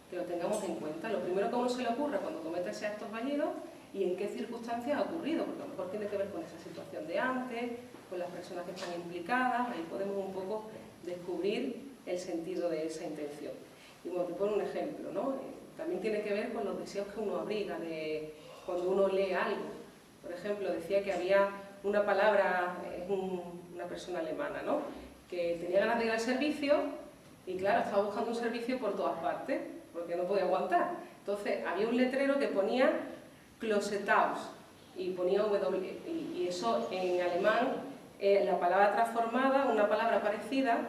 Que lo tengamos en cuenta. Lo primero que a uno se le ocurre cuando comete ese acto fallido y en qué circunstancias ha ocurrido, porque a lo mejor tiene que ver con esa situación de antes, con las personas que están implicadas, ahí podemos un poco descubrir el sentido de esa intención. Y como te pongo un ejemplo, ¿no? También tiene que ver con los deseos que uno abriga de cuando uno lee algo. Por ejemplo, decía que había una palabra, es una persona alemana, ¿no? Que tenía ganas de ir al servicio y claro, estaba buscando un servicio por todas partes, porque no podía aguantar. Entonces había un letrero que ponía Closetaus y ponía W, y eso en alemán, la palabra transformada, una palabra parecida,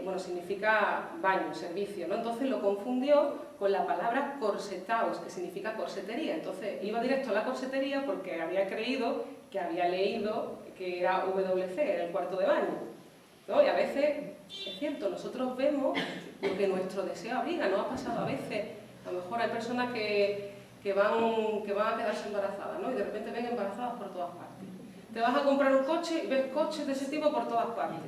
bueno, significa baño, servicio, ¿no? Entonces lo confundió con la palabra Corsetaus, que significa corsetería. Entonces iba directo a la corsetería porque había creído que había leído que era WC, era el cuarto de baño, ¿no? Y a veces, es cierto, nosotros vemos lo que nuestro deseo abriga, ¿no? Ha pasado a veces, a lo mejor hay personas que van a quedarse embarazadas, ¿no? Y de repente ven embarazadas por todas partes. Te vas a comprar un coche y ves coches de ese tipo por todas partes,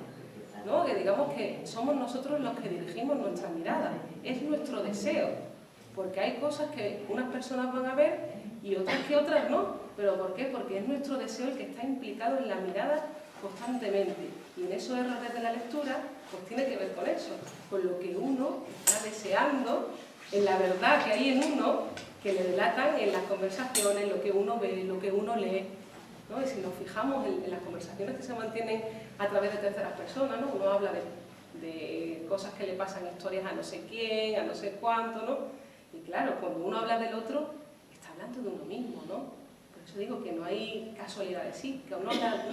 ¿no? Que digamos que somos nosotros los que dirigimos nuestra mirada, es nuestro deseo, porque hay cosas que unas personas van a ver y otras que otras no. ¿Pero por qué? Porque es nuestro deseo el que está implicado en la mirada constantemente. Y en esos errores de la lectura, pues tiene que ver con eso, con lo que uno está deseando, en la verdad que hay en uno, que le delatan en las conversaciones, lo que uno ve, lo que uno lee, ¿no? Y si nos fijamos en las conversaciones que se mantienen a través de terceras personas, ¿no? Uno habla de cosas que le pasan, historias a no sé quién, a no sé cuánto, ¿no? Y claro, cuando uno habla del otro, está hablando de uno mismo, ¿no? Por eso digo que no hay casualidades, sí, que uno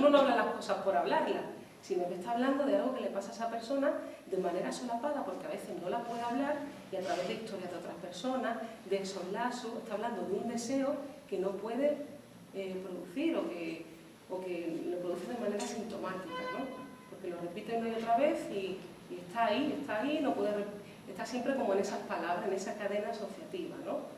no habla las cosas por hablarlas, sino que está hablando de algo que le pasa a esa persona de manera solapada, porque a veces no la puede hablar, y a través de historias de otras personas, de esos lazos, está hablando de un deseo que no puede producir o que lo produce de manera sintomática, ¿no? Porque lo repite una y otra vez y está ahí, no puede, está siempre como en esas palabras, en esa cadena asociativa, ¿no?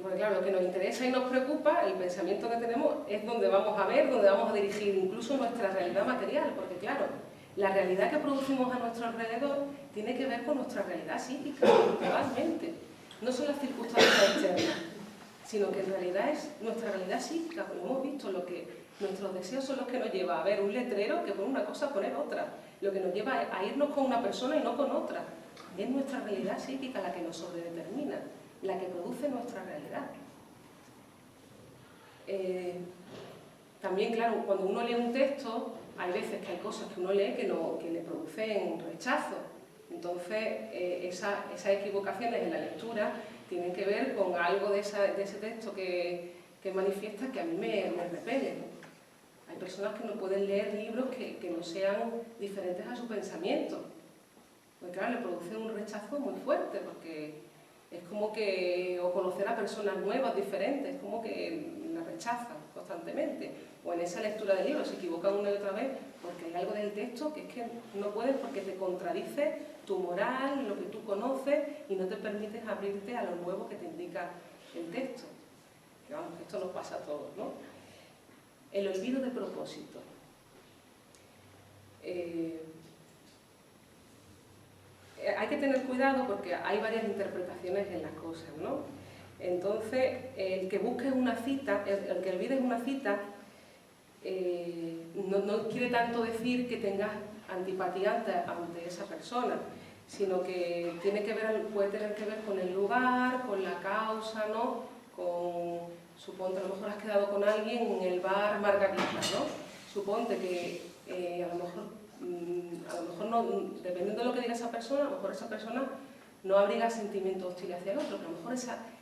Porque claro, lo que nos interesa y nos preocupa, el pensamiento que tenemos, es donde vamos a ver, donde vamos a dirigir incluso nuestra realidad material, porque claro, la realidad que producimos a nuestro alrededor tiene que ver con nuestra realidad psíquica, totalmente. No son las circunstancias externas, sino que en realidad es nuestra realidad psíquica, como hemos visto, nuestros deseos son los que nos lleva a ver un letrero que pone una cosa, poner otra, lo que nos lleva a irnos con una persona y no con otra. Es nuestra realidad psíquica la que nos sobredetermina, la que produce nuestra realidad. También, claro, cuando uno lee un texto, hay veces que hay cosas que uno lee que le producen rechazo. Entonces, esas equivocaciones en la lectura tienen que ver con algo de ese texto que manifiesta que a mí me repele. Hay personas que no pueden leer libros que no sean diferentes a su pensamiento. pues claro, le produce un rechazo muy fuerte, porque es como que, o conocer a personas nuevas, diferentes, es como que la rechazan constantemente. O en esa lectura del libro se equivocan una y otra vez porque hay algo del texto que es que no puedes porque te contradice tu moral, lo que tú conoces y no te permites abrirte a lo nuevo que te indica el texto. Que vamos, esto nos pasa a todos, ¿no? El olvido de propósito. Hay que tener cuidado porque hay varias interpretaciones en las cosas, ¿no? Entonces, el que busques una cita, el que olvides una cita, no quiere tanto decir que tengas antipatía ante esa persona, sino que puede tener que ver con el lugar, con la causa, ¿no? Suponte, a lo mejor has quedado con alguien en el bar Margarita, ¿no? Suponte que a lo mejor no, dependiendo de lo que diga esa persona, a lo mejor esa persona no abriga sentimientos hostiles hacia el otro, pero a lo mejor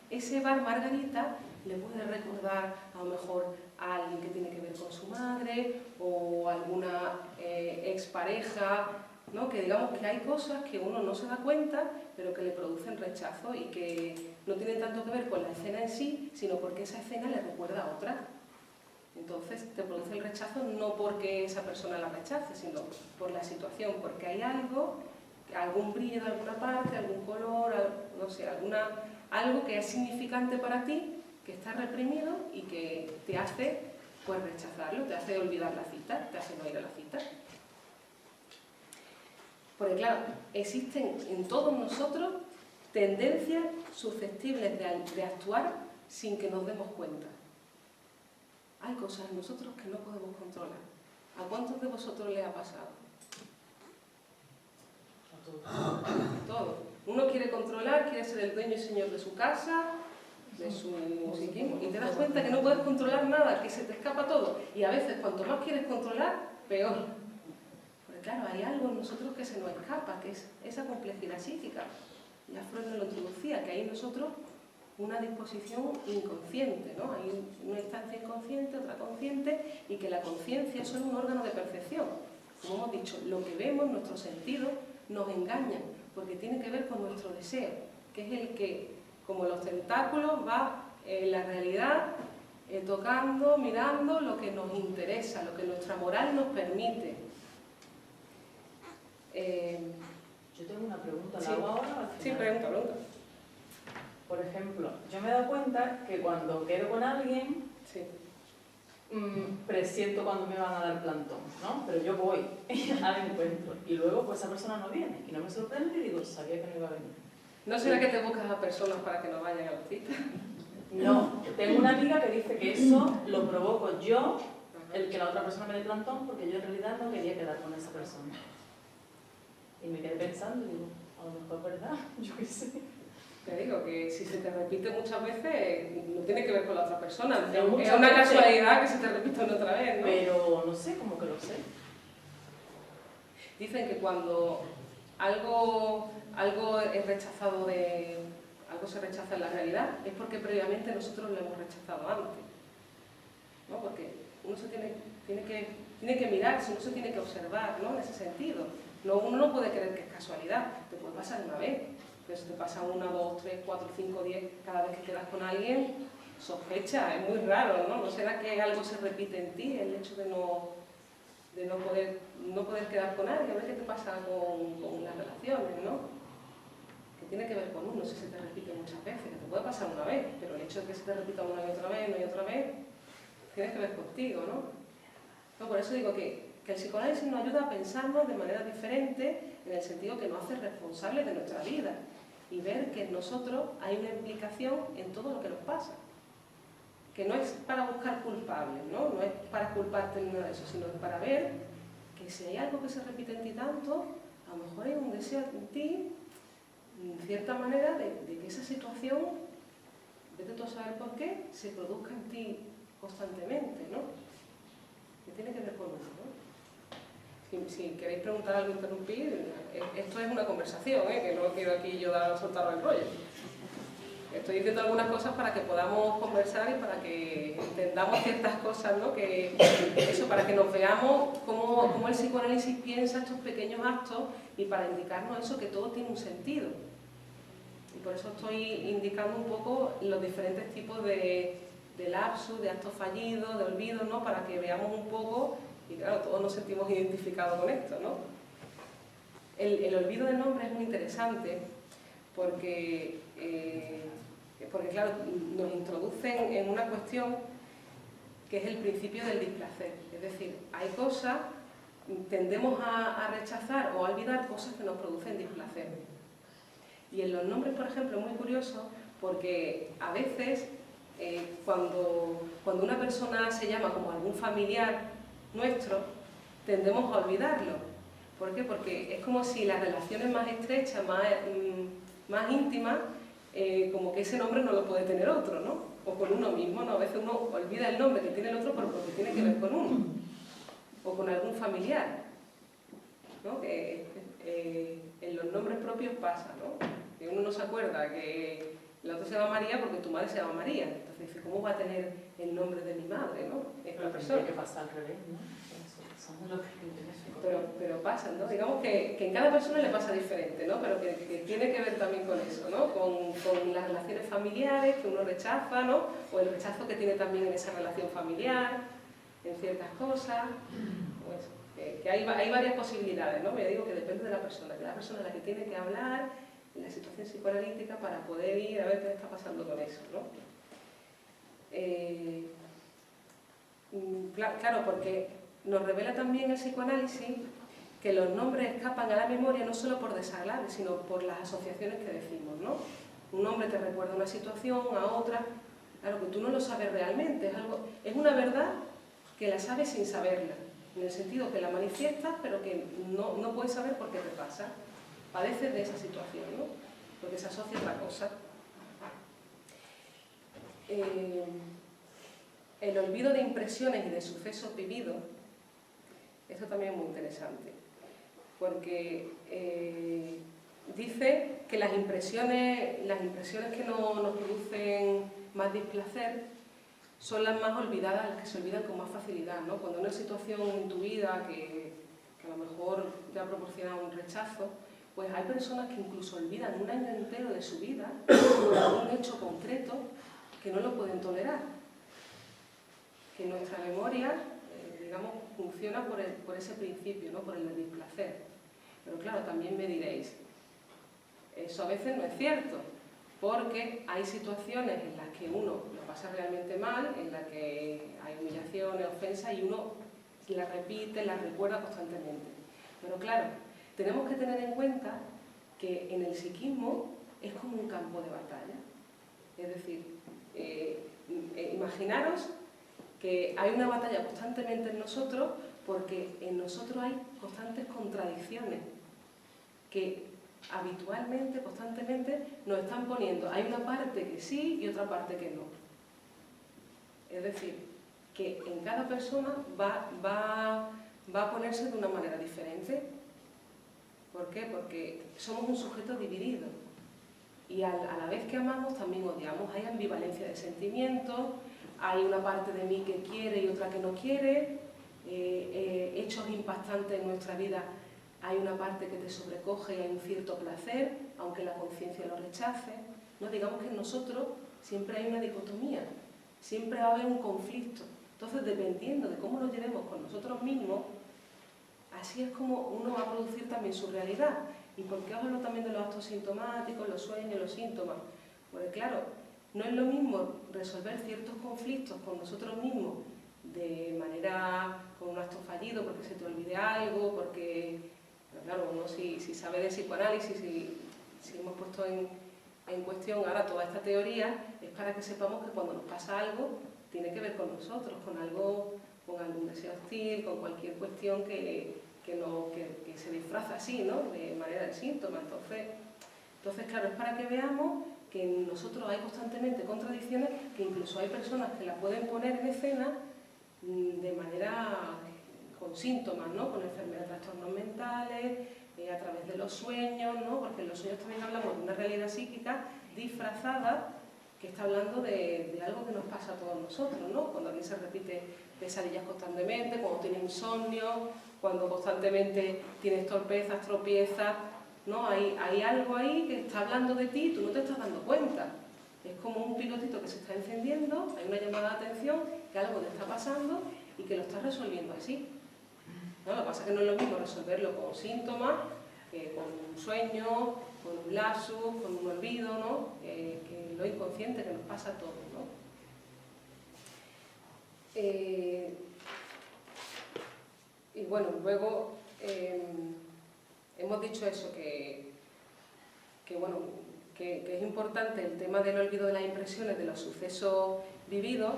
ese bar Margarita le puede recordar a lo mejor a alguien que tiene que ver con su madre o alguna expareja, ¿no? Que digamos que hay cosas que uno no se da cuenta, pero que le producen rechazo y que no tienen tanto que ver con la escena en sí, sino porque esa escena le recuerda a otra. Entonces te produce el rechazo no porque esa persona la rechace, sino por la situación, porque hay algo, algún brillo de alguna parte, algún color, no sé, algo que es significante para ti, que está reprimido y que te hace pues rechazarlo, te hace olvidar la cita, te hace no ir a la cita. Porque claro, existen en todos nosotros tendencias susceptibles de actuar sin que nos demos cuenta. Hay cosas en nosotros que no podemos controlar. ¿A cuántos de vosotros les ha pasado? A todos. Uno quiere controlar, quiere ser el dueño y señor de su casa, de su psiquismo, y te das cuenta que no puedes controlar nada, que se te escapa todo. Y a veces, cuanto más quieres controlar, peor. Porque claro, hay algo en nosotros que se nos escapa, que es esa complejidad psíquica. Ya Freud nos lo introducía, que hay en nosotros una disposición inconsciente, ¿no? Hay una instancia inconsciente, otra consciente, y que la conciencia es solo un órgano de percepción. Como hemos dicho, lo que vemos, nuestros sentidos, nos engañan, porque tiene que ver con nuestro deseo, que es el que, como los tentáculos, va en la realidad tocando, mirando lo que nos interesa, lo que nuestra moral nos permite. Yo tengo una pregunta, ¿la Sí. hago ahora o al final? Sí, pregunta. Por ejemplo, yo me he dado cuenta que cuando quedo con alguien, Sí. presiento cuando me van a dar plantón, ¿no? Pero yo voy al encuentro y luego pues esa persona no viene y no me sorprende y digo, sabía que no iba a venir. ¿No será que te buscas a personas para que no vayan a la cita? No, tengo una amiga que dice que eso lo provoco yo, el que la otra persona me dé plantón, porque yo en realidad no quería quedar con esa persona. Y me quedé pensando y digo, a lo mejor es verdad, yo qué sé. Te digo que si se te repite muchas veces, no tiene que ver con la otra persona. Pero Es muchas una veces- casualidad que se te repita una otra vez, ¿no? Pero no sé, como que lo sé. Dicen que cuando algo es rechazado algo se rechaza en la realidad, es porque previamente nosotros lo hemos rechazado antes, ¿no? Porque uno se tiene que mirarse, uno se tiene que observar, ¿no? En ese sentido. Uno no puede creer que es casualidad, te puede pasar una vez, pero si te pasa 1, 2, 3, 4, 5, 10, cada vez que quedas con alguien, sospecha, es muy raro, ¿no? ¿No será que algo se repite en ti, el hecho de no poder quedar con alguien? A ver qué te pasa con las relaciones, ¿no? Que tiene que ver con uno, si se te repite muchas veces, que te puede pasar una vez, pero el hecho de que se te repita una y otra vez, tiene que ver contigo, ¿no? Por eso digo que el psicoanálisis nos ayuda a pensarnos de manera diferente, en el sentido que nos hace responsables de nuestra vida y ver que en nosotros hay una implicación en todo lo que nos pasa. Que no es para buscar culpables, ¿no? No es para culparte ni nada de eso, sino para ver que si hay algo que se repite en ti tanto, a lo mejor hay un deseo en ti, en cierta manera, de que esa situación, vete tú a saber por qué, se produzca en ti constantemente, ¿no? Que tiene que ver con uno, ¿no? Si queréis preguntar algo, interrumpir, esto es una conversación, que no quiero aquí yo soltar el rollo. estoy diciendo algunas cosas para que podamos conversar y para que entendamos ciertas cosas, ¿no? Eso, para que nos veamos cómo el psicoanálisis piensa estos pequeños actos y para indicarnos eso, que todo tiene un sentido. Y por eso estoy indicando un poco los diferentes tipos de lapsus, de actos fallidos, de olvidos, ¿no? Para que veamos un poco, y claro, todos nos sentimos identificados con esto, ¿no? El olvido de nombre es muy interesante porque claro, nos introducen en una cuestión que es el principio del displacer. Es decir, hay cosas, tendemos a rechazar o a olvidar cosas que nos producen displacer. Y en los nombres, por ejemplo, es muy curioso porque a veces cuando una persona se llama como algún familiar nuestro, tendemos a olvidarlo. ¿Por qué? Porque es como si las relaciones más estrechas, más íntimas, como que ese nombre no lo puede tener otro, ¿no? O con uno mismo, ¿no? A veces uno olvida el nombre que tiene el otro porque tiene que ver con uno, o con algún familiar, ¿no? En los nombres propios pasa, ¿no? Que uno no se acuerda que la otra se llama María porque tu madre se llama María. Entonces dice, ¿cómo va a tener el nombre de mi madre, ¿no? Esta persona. Pero que pasa al revés, ¿no? Pero pasa, ¿no? Digamos que en cada persona le pasa diferente, ¿no? Pero que tiene que ver también con eso, ¿no? Con las relaciones familiares que uno rechaza, ¿no? O el rechazo que tiene también en esa relación familiar, en ciertas cosas. Pues, que hay varias posibilidades, ¿no? Me digo que depende de la persona, que la persona es la que tiene que hablar en la situación psicoanalítica para poder ir a ver qué está pasando con eso, ¿no? Claro, porque nos revela también el psicoanálisis que los nombres escapan a la memoria no solo por desagrado, sino por las asociaciones que decimos, ¿no? Un nombre te recuerda a una situación, a otra, claro que tú no lo sabes realmente, es una verdad que la sabes sin saberla, en el sentido que la manifiestas, pero que no puedes saber por qué te pasa. Padeces de esa situación, ¿no? Porque se asocia a otra cosa. El olvido de impresiones y de sucesos vividos, esto también es muy interesante, porque dice que las impresiones que nos producen más displacer son las más olvidadas, las que se olvidan con más facilidad, ¿no? Cuando una situación en tu vida que a lo mejor te ha proporcionado un rechazo, pues hay personas que incluso olvidan un año entero de su vida por algún hecho concreto que no lo pueden tolerar. Que nuestra memoria, digamos, funciona por ese principio, ¿no? Por el de displacer. Pero claro, también me diréis, eso a veces no es cierto, porque hay situaciones en las que uno lo pasa realmente mal, en las que hay humillaciones, ofensas, y uno las repite, las recuerda constantemente. Pero claro, tenemos que tener en cuenta que en el psiquismo es como un campo de batalla. Es decir, imaginaros que hay una batalla constantemente en nosotros porque en nosotros hay constantes contradicciones que habitualmente, constantemente, nos están poniendo. Hay una parte que sí y otra parte que no. Es decir, que en cada persona va a ponerse de una manera diferente. ¿Por qué? Porque somos un sujeto dividido. Y a la vez que amamos, también odiamos. Hay ambivalencia de sentimientos, hay una parte de mí que quiere y otra que no quiere, hechos impactantes en nuestra vida, hay una parte que te sobrecoge y hay un cierto placer, aunque la conciencia lo rechace, ¿no? Digamos que en nosotros siempre hay una dicotomía, siempre va a haber un conflicto. Entonces, dependiendo de cómo lo llevemos con nosotros mismos, así es como uno va a producir también su realidad. ¿Y por qué os hablo también de los actos sintomáticos, los sueños, los síntomas? Porque claro, no es lo mismo resolver ciertos conflictos con nosotros mismos de manera con un acto fallido, porque se te olvide algo, porque, pero claro, uno si sabe de psicoanálisis, si hemos puesto en cuestión ahora toda esta teoría, es para que sepamos que cuando nos pasa algo, tiene que ver con nosotros, con algo, con algún deseo hostil, con cualquier cuestión que se disfraza así, ¿no? De manera de síntoma. Entonces, claro, es para que veamos que en nosotros hay constantemente contradicciones, que incluso hay personas que las pueden poner en escena de manera con síntomas, ¿no? Con enfermedades, trastornos mentales, a través de los sueños, ¿no? Porque en los sueños también hablamos de una realidad psíquica disfrazada que está hablando de algo que nos pasa a todos nosotros, ¿no? Cuando alguien se repite pesadillas constantemente, cuando tiene insomnio, cuando constantemente tienes torpezas, tropiezas, ¿no? Hay algo ahí que está hablando de ti y tú no te estás dando cuenta. Es como un pilotito que se está encendiendo, hay una llamada de atención, que algo te está pasando y que lo estás resolviendo así, ¿no? Lo que pasa es que no es lo mismo resolverlo con síntomas que con un sueño, con un lapsus, con un olvido, ¿no? Que lo inconsciente que nos pasa a todos, ¿no? Y bueno, luego hemos dicho eso, que es importante el tema del olvido de las impresiones, de los sucesos vividos,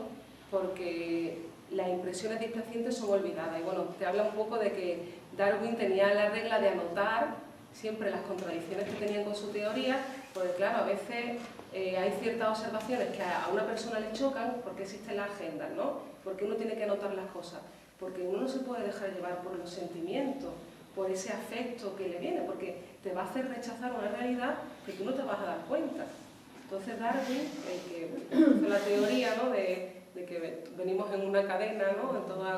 porque las impresiones displacientes son olvidadas. Y bueno, te habla un poco de que Darwin tenía la regla de anotar siempre las contradicciones que tenían con su teoría, porque claro, a veces hay ciertas observaciones que a una persona le chocan porque existen las agendas, ¿no? Porque uno tiene que anotar las cosas, porque uno no se puede dejar llevar por los sentimientos, por ese afecto que le viene, porque te va a hacer rechazar una realidad que tú no te vas a dar cuenta. Entonces Darwin, el que hizo la teoría, ¿no? de que venimos en una cadena, ¿no? En todas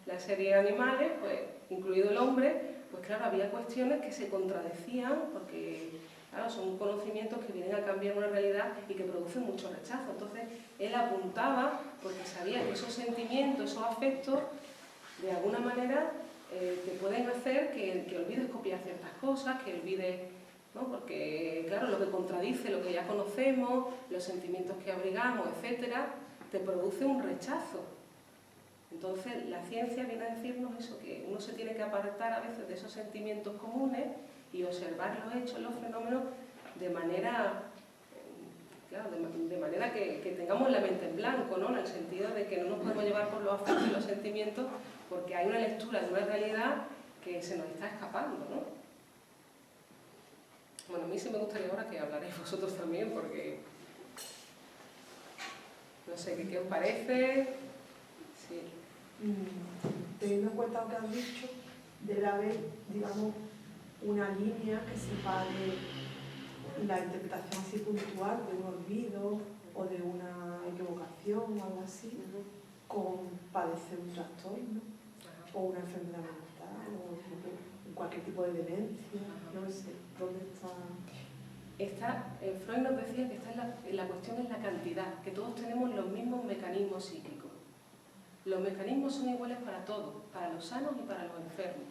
las series de animales, pues, incluido el hombre, pues claro, había cuestiones que se contradecían porque, claro, son conocimientos que vienen a cambiar una realidad y que producen mucho rechazo. Entonces, él apuntaba porque sabía que esos sentimientos, esos afectos, de alguna manera, te pueden hacer que olvides copiar ciertas cosas, que olvides, ¿no? Porque, claro, lo que contradice lo que ya conocemos, los sentimientos que abrigamos, etcétera, te produce un rechazo. Entonces, la ciencia viene a decirnos eso, que uno se tiene que apartar a veces de esos sentimientos comunes y observar los hechos, los fenómenos de manera, claro, de manera que tengamos la mente en blanco, ¿no? En el sentido de que no nos podemos llevar por los afectos y los sentimientos porque hay una lectura de una realidad que se nos está escapando, ¿no? Bueno, a mí sí me gustaría ahora que hablaréis vosotros también, porque no sé, ¿qué os parece? Sí. Teniendo en cuenta lo que has dicho, debe haber, digamos, una línea que separe la interpretación así puntual de un olvido o de una equivocación o algo así, con padecer un trastorno o una enfermedad mental o cualquier tipo de demencia, no sé, ¿dónde está? Freud nos decía que la cuestión es la cantidad, que todos tenemos los mismos mecanismos psíquicos. Los mecanismos son iguales para todos, para los sanos y para los enfermos.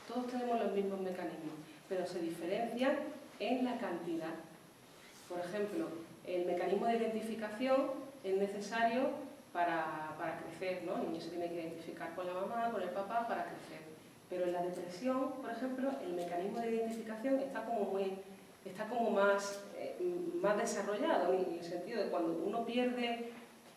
Todos tenemos los mismos mecanismos, pero se diferencian en la cantidad. Por ejemplo, el mecanismo de identificación es necesario para crecer, ¿no? El niño se tiene que identificar con la mamá, con el papá para crecer. Pero en la depresión, por ejemplo, el mecanismo de identificación está como más desarrollado, en el sentido de cuando uno pierde,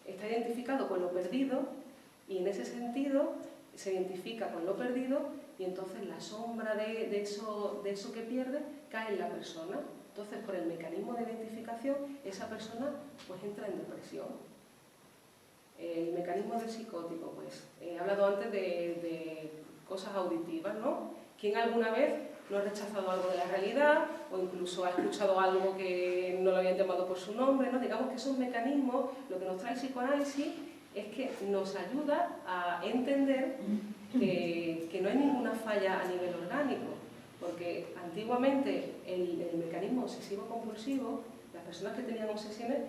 está identificado con lo perdido, y en ese sentido se identifica con lo perdido y entonces la sombra de eso que pierde cae en la persona. Entonces, por el mecanismo de identificación, esa persona pues entra en depresión. El mecanismo del psicótico, pues he hablado antes de cosas auditivas, ¿no? ¿Quién alguna vez no ha rechazado algo de la realidad o incluso ha escuchado algo que no lo habían llamado por su nombre, ¿no? Digamos que esos mecanismos, lo que nos trae el psicoanálisis es que nos ayuda a entender que no hay ninguna falla a nivel orgánico, porque antiguamente el mecanismo obsesivo-compulsivo, las personas que tenían obsesiones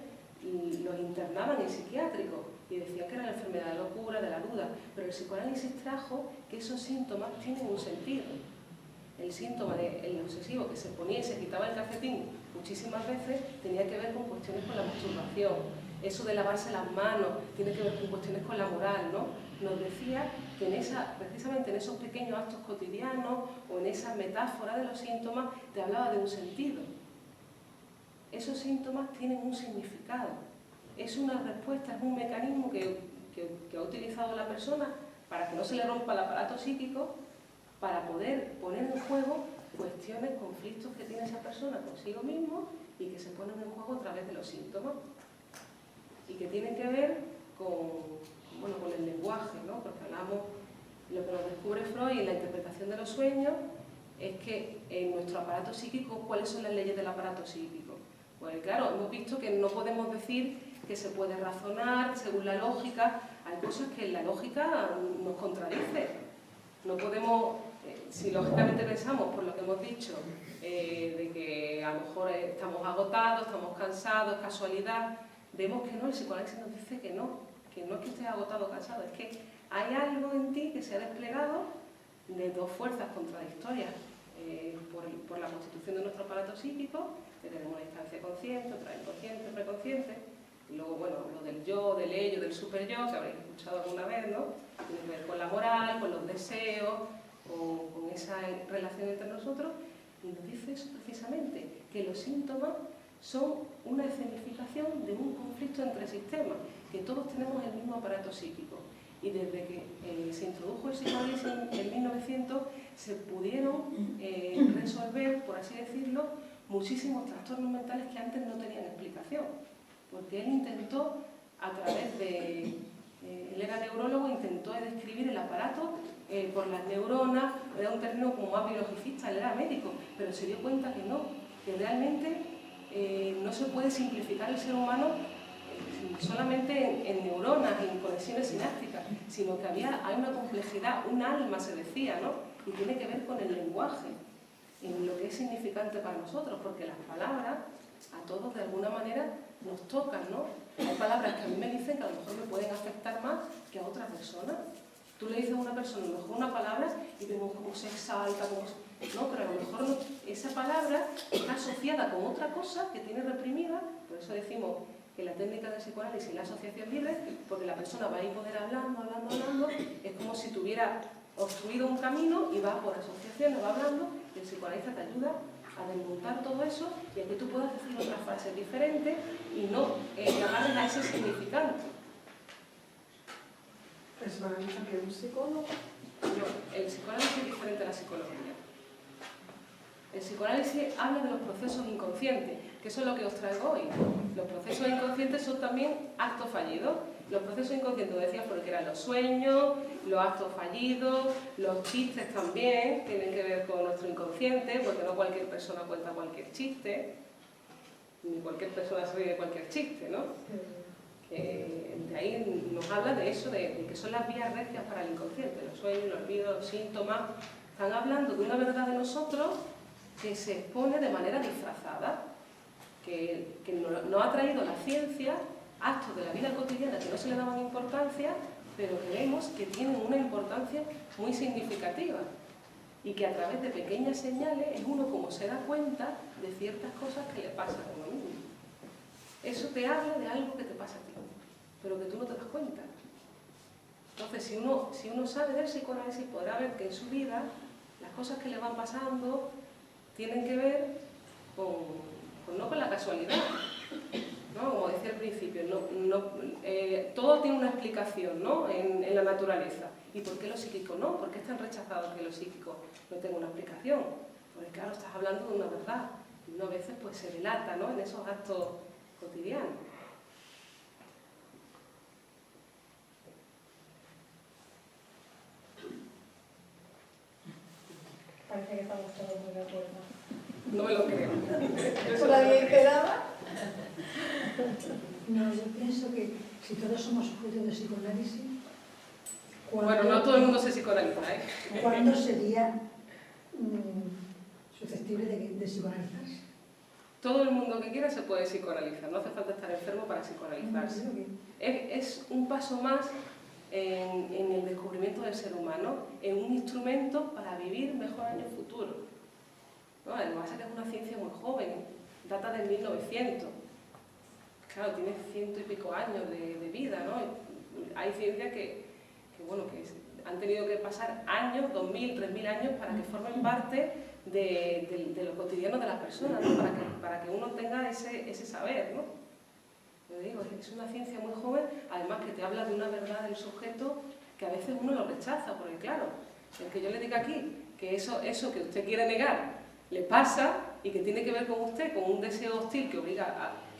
los internaban en psiquiátricos y decían que era la enfermedad de locura, de la duda, pero el psicoanálisis trajo que esos síntomas tienen un sentido. El síntoma del obsesivo que se ponía y se quitaba el calcetín muchísimas veces tenía que ver con cuestiones con la masturbación. Eso de lavarse las manos tiene que ver con cuestiones con la moral, ¿no? Nos decía que precisamente en esos pequeños actos cotidianos o en esa metáfora de los síntomas te hablaba de un sentido. Esos síntomas tienen un significado. Es una respuesta, es un mecanismo que ha utilizado la persona para que no se le rompa el aparato psíquico, para poder poner en juego cuestiones, conflictos que tiene esa persona consigo mismo y que se ponen en juego a través de los síntomas. Y que tienen que ver con el lenguaje, ¿no? Porque hablamos, lo que nos descubre Freud en la interpretación de los sueños es que en nuestro aparato psíquico, ¿cuáles son las leyes del aparato psíquico? Pues claro, hemos visto que no podemos decir que se puede razonar según la lógica. Hay cosas que en la lógica nos contradice. No podemos, si lógicamente pensamos por lo que hemos dicho, de que a lo mejor estamos agotados, estamos cansados, casualidad, vemos que no, el psicoanálisis nos dice que no es que estés agotado o cansado, es que hay algo en ti que se ha desplegado de dos fuerzas contradictorias por la constitución de nuestro aparato psíquico, que tenemos una instancia consciente, otra inconsciente, preconsciente, y luego, bueno, lo del yo, del ello, del superyo, que habréis escuchado alguna vez, ¿no? Tiene que ver con la moral, con los deseos, con esa relación entre nosotros, y nos dice eso precisamente, que los síntomas son una escenificación de un conflicto entre sistemas, que todos tenemos el mismo aparato psíquico. Y desde que se introdujo el psicoanálisis en 1900, se pudieron resolver, por así decirlo, muchísimos trastornos mentales que antes no tenían explicación. Porque él intentó, a través de... él era neurólogo, intentó describir el aparato por las neuronas, era un término como más biologicista, él era médico, pero se dio cuenta que no, que realmente no se puede simplificar el ser humano solamente en neuronas y en conexiones sinápticas, sino que hay una complejidad, un alma se decía, ¿no? Y tiene que ver con el lenguaje, en lo que es significante para nosotros, porque las palabras a todos de alguna manera nos tocan, ¿no? Hay palabras que a mí me dicen que a lo mejor me pueden afectar más que a otra persona. Tú le dices a una persona a lo mejor una palabra y vemos cómo se exalta, no, pero a lo mejor no, esa palabra está asociada con otra cosa que tiene reprimida, por eso decimos que la técnica del psicoanálisis es la asociación libre, porque la persona va a ir poder hablando, es como si tuviera obstruido un camino y va por asociaciones, va hablando, y el psicoanalista te ayuda a desmontar todo eso y a que tú puedas decir otras frases diferentes y no agarres a ese significante. ¿Es más que un psicólogo? No, el psicoanálisis es diferente a la psicología. El psicoanálisis habla de los procesos inconscientes, que eso es lo que os traigo hoy. Los procesos inconscientes son también actos fallidos. Los procesos inconscientes, decías, porque eran los sueños, los actos fallidos, los chistes también tienen que ver con nuestro inconsciente, porque no cualquier persona cuenta cualquier chiste, ni cualquier persona se ríe de cualquier chiste, ¿no? De ahí nos habla de eso, de que son las vías recias para el inconsciente, los sueños, los olvidos, los síntomas. Están hablando de una verdad de nosotros que se expone de manera disfrazada, que no ha traído la ciencia, actos de la vida cotidiana que no se le daban importancia, pero que vemos que tienen una importancia muy significativa y que a través de pequeñas señales es uno como se da cuenta de ciertas cosas que le pasan a uno mismo. Eso te habla de algo que te pasa a ti, pero que tú no te das cuenta. Entonces, si uno sabe del psicoanálisis, podrá ver que en su vida las cosas que le van pasando tienen que ver no con la casualidad, ¿no? Como decía al principio, todo tiene una explicación, ¿no? en la naturaleza. ¿Y por qué lo psíquico no? ¿Por qué es tan rechazado que lo psíquico no tenga una explicación? Porque claro, estás hablando de una verdad, y uno a veces pues, se delata, ¿no? En esos actos cotidianos. Parece que estamos todos muy de acuerdo. No me lo creo. ¿Eso nadie esperaba? No, yo pienso que si todos somos objeto de psicoanálisis, Bueno, no todo el mundo se psicoanaliza, ¿eh? ¿cuándo sería susceptible de psicoanalizarse? Todo el mundo que quiera se puede psicoanalizar, no hace falta estar enfermo para psicoanalizarse. Es un paso más en el descubrimiento del ser humano, en un instrumento para vivir mejor años futuros. ¿No? Lo que pasa es que es una ciencia muy joven, data de 1900. Claro, tiene 100 y pico años de vida, ¿no? Hay ciencias que han tenido que pasar años, 2000, 3000 años, para que formen parte de lo cotidiano de las personas, ¿no? Para que uno tenga ese saber, ¿no? Yo digo, es una ciencia muy joven, además que te habla de una verdad del sujeto que a veces uno lo rechaza, porque claro, el que yo le diga aquí que eso que usted quiere negar le pasa y que tiene que ver con usted, con un deseo hostil que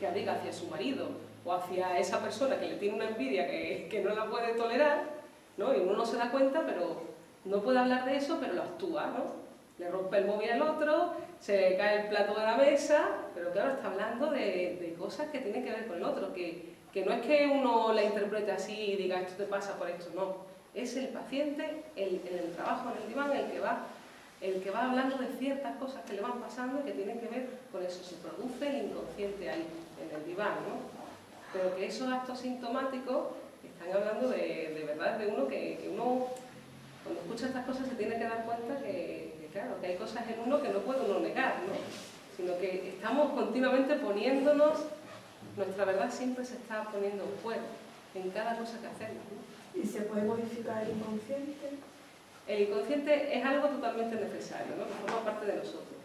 abriga hacia su marido o hacia esa persona que le tiene una envidia que no la puede tolerar, ¿no? Y uno no se da cuenta, pero no puede hablar de eso, pero lo actúa, ¿no? le rompe el móvil al otro, se le cae el plato de la mesa, pero claro, está hablando de cosas que tienen que ver con el otro, que no es que uno la interprete así y diga esto te pasa por esto, no. Es el paciente, en el trabajo en el diván, el que va hablando de ciertas cosas que le van pasando y que tienen que ver con eso. Se produce el inconsciente ahí, en el diván, ¿no? Pero que esos actos sintomáticos están hablando de verdad de uno que uno, cuando escucha estas cosas, se tiene que dar cuenta claro, que hay cosas en uno que no puede uno negar, ¿no? Sino que estamos continuamente poniéndonos, nuestra verdad siempre se está poniendo en juego, en cada cosa que hacemos, ¿no? ¿Y se puede modificar el inconsciente? El inconsciente es algo totalmente necesario, ¿no? Que forma parte de nosotros.